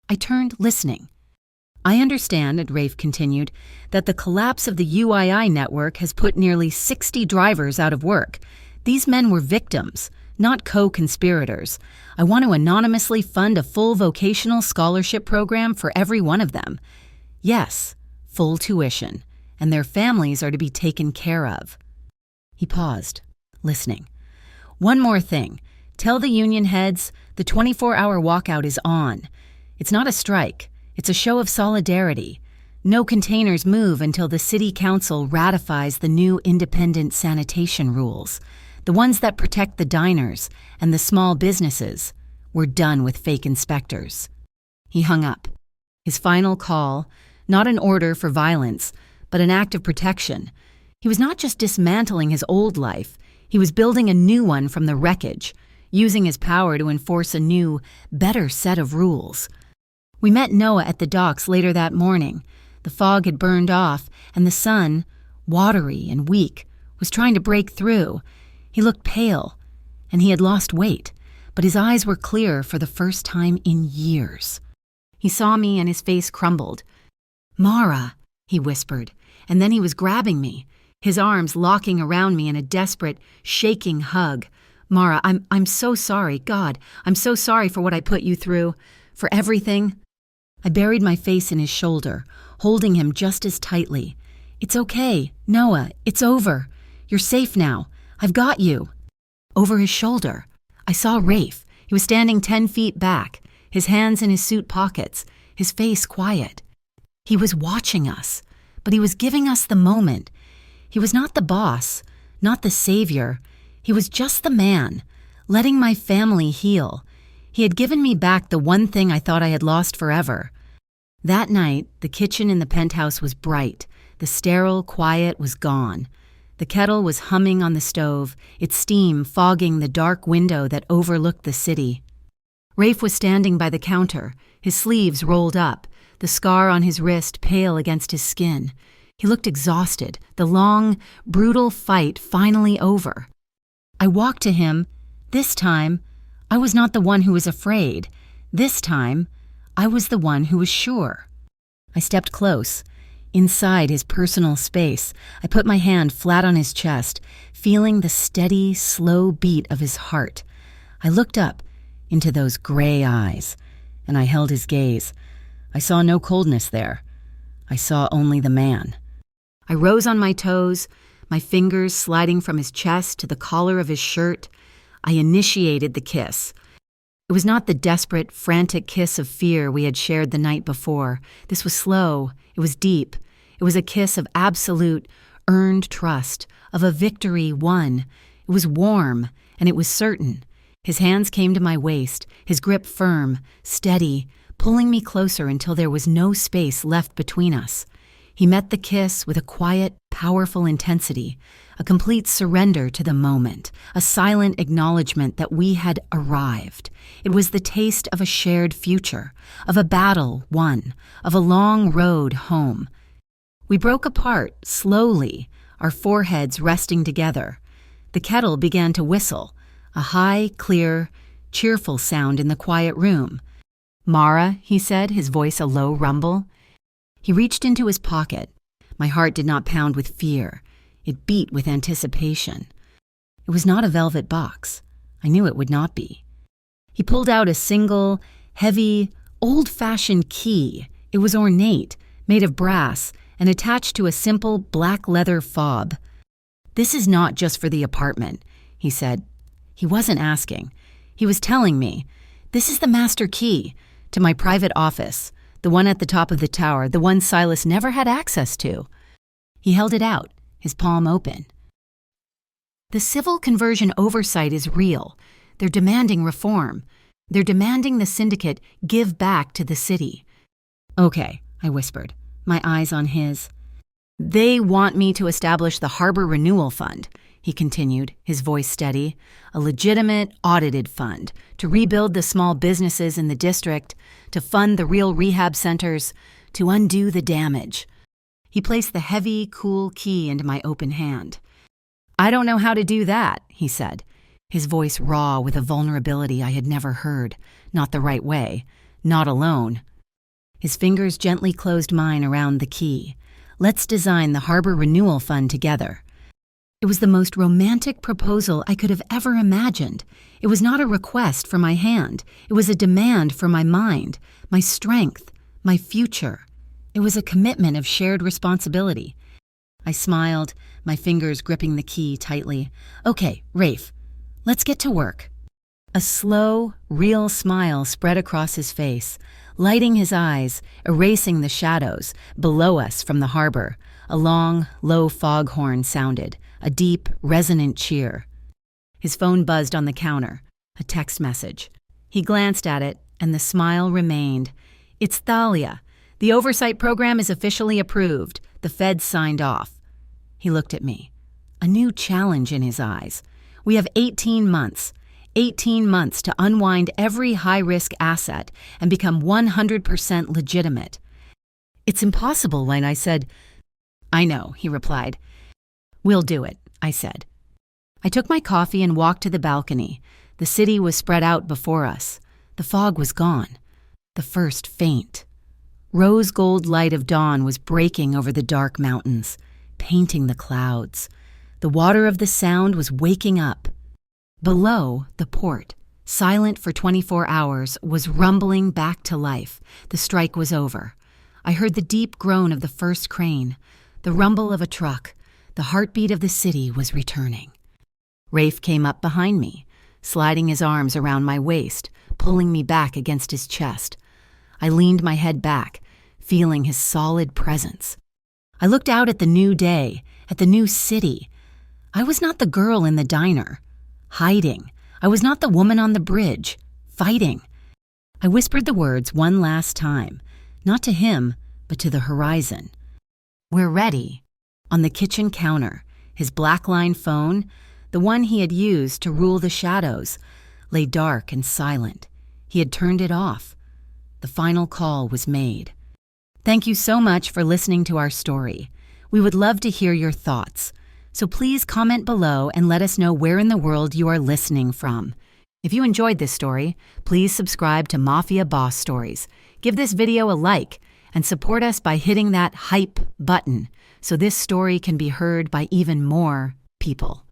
I turned, listening. "I understand," Rafe continued, "that the collapse of the UII network has put nearly 60 drivers out of work. These men were victims, not co-conspirators. I want to anonymously fund a full vocational scholarship program for every one of them. Yes, full tuition, and their families are to be taken care of." He paused, listening. "One more thing. Tell the union heads the 24-hour walkout is on. It's not a strike. It's a show of solidarity. No containers move until the city council ratifies the new independent sanitation rules, the ones that protect the diners and the small businesses. We're done with fake inspectors. He hung up. His final call, not an order for violence, but an act of protection. He was not just dismantling his old life, he was building a new one from the wreckage, using his power to enforce a new, better set of rules. We met Noah at the docks later that morning. The fog had burned off, and the sun, watery and weak, was trying to break through. He looked pale, and he had lost weight, but his eyes were clear for the first time in years. He saw me and his face crumbled. "Mara," he whispered, and then he was grabbing me, his arms locking around me in a desperate, shaking hug. "Mara, I'm so sorry. God, I'm so sorry for what I put you through, for everything." I buried my face in his shoulder, holding him just as tightly. "It's okay, Noah, it's over. You're safe now. I've got you." Over his shoulder, I saw Rafe. He was standing 10 feet back, his hands in his suit pockets, his face quiet. He was watching us, but he was giving us the moment. He was not the boss, not the savior. He was just the man, letting my family heal. He had given me back the one thing I thought I had lost forever. That night, the kitchen in the penthouse was bright. The sterile quiet was gone. The kettle was humming on the stove, its steam fogging the dark window that overlooked the city. Rafe was standing by the counter, his sleeves rolled up, the scar on his wrist pale against his skin. He looked exhausted, the long, brutal fight finally over. I walked to him. This time, I was not the one who was afraid. This time, I was the one who was sure. I stepped close. Inside his personal space, I put my hand flat on his chest, feeling the steady, slow beat of his heart. I looked up into those gray eyes, and I held his gaze. I saw no coldness there. I saw only the man. I rose on my toes, my fingers sliding from his chest to the collar of his shirt. I initiated the kiss. It was not the desperate, frantic kiss of fear we had shared the night before. This was slow. It was deep. It was a kiss of absolute, earned trust, of a victory won. It was warm, and it was certain. His hands came to my waist, his grip firm, steady, pulling me closer until there was no space left between us. He met the kiss with a quiet, powerful intensity, a complete surrender to the moment, a silent acknowledgement that we had arrived. It was the taste of a shared future, of a battle won, of a long road home. We broke apart, slowly, our foreheads resting together. The kettle began to whistle, a high, clear, cheerful sound in the quiet room. "Mara," he said, his voice a low rumble. He reached into his pocket. My heart did not pound with fear. It beat with anticipation. It was not a velvet box. I knew it would not be. He pulled out a single, heavy, old-fashioned key. It was ornate, made of brass, and attached to a simple black leather fob. "This is not just for the apartment," he said. He wasn't asking. He was telling me, "This is the master key to my private office, the one at the top of the tower, the one Silas never had access to." He held it out, his palm open. "The civil conversion oversight is real. They're demanding reform. They're demanding the syndicate give back to the city." "Okay," I whispered, my eyes on his. "They want me to establish the Harbor Renewal Fund," he continued, his voice steady, "a legitimate, audited fund to rebuild the small businesses in the district, to fund the real rehab centers, to undo the damage." He placed the heavy, cool key into my open hand. "I don't know how to do that," he said, his voice raw with a vulnerability I had never heard, not the right way, not alone. His fingers gently closed mine around the key. "Let's design the Harbor Renewal Fund together." It was the most romantic proposal I could have ever imagined. It was not a request for my hand. It was a demand for my mind, my strength, my future. It was a commitment of shared responsibility. I smiled, my fingers gripping the key tightly. "Okay, Rafe, let's get to work." A slow, real smile spread across his face. lighting his eyes, erasing the shadows below us from the harbor. A long, low foghorn sounded, a deep, resonant cheer. His phone buzzed on the counter, a text message. He glanced at it, and the smile remained. "It's Thalia. The oversight program is officially approved. The feds signed off." He looked at me, a new challenge in his eyes. "We have 18 months. 18 months to unwind every high-risk asset and become 100% legitimate." "It's impossible," I said. "I know," he replied. "We'll do it," I said. I took my coffee and walked to the balcony. The city was spread out before us. The fog was gone. The first faint. Rose gold light of dawn was breaking over the dark mountains, painting the clouds. The water of the Sound was waking up. Below, the port, silent for 24 hours, was rumbling back to life. The strike was over. I heard the deep groan of the first crane, the rumble of a truck. The heartbeat of the city was returning. Rafe came up behind me, sliding his arms around my waist, pulling me back against his chest. I leaned my head back, feeling his solid presence. I looked out at the new day, at the new city. I was not the girl in the diner, hiding. I was not the woman on the bridge, fighting. I whispered the words one last time, not to him, but to the horizon. "We're ready." On the kitchen counter, his black-line phone, the one he had used to rule the shadows, lay dark and silent. He had turned it off. The final call was made. Thank you so much for listening to our story. We would love to hear your thoughts. So please comment below and let us know where in the world you are listening from. If you enjoyed this story, please subscribe to Mafia Boss Stories. Give this video a like and support us by hitting that hype button so this story can be heard by even more people.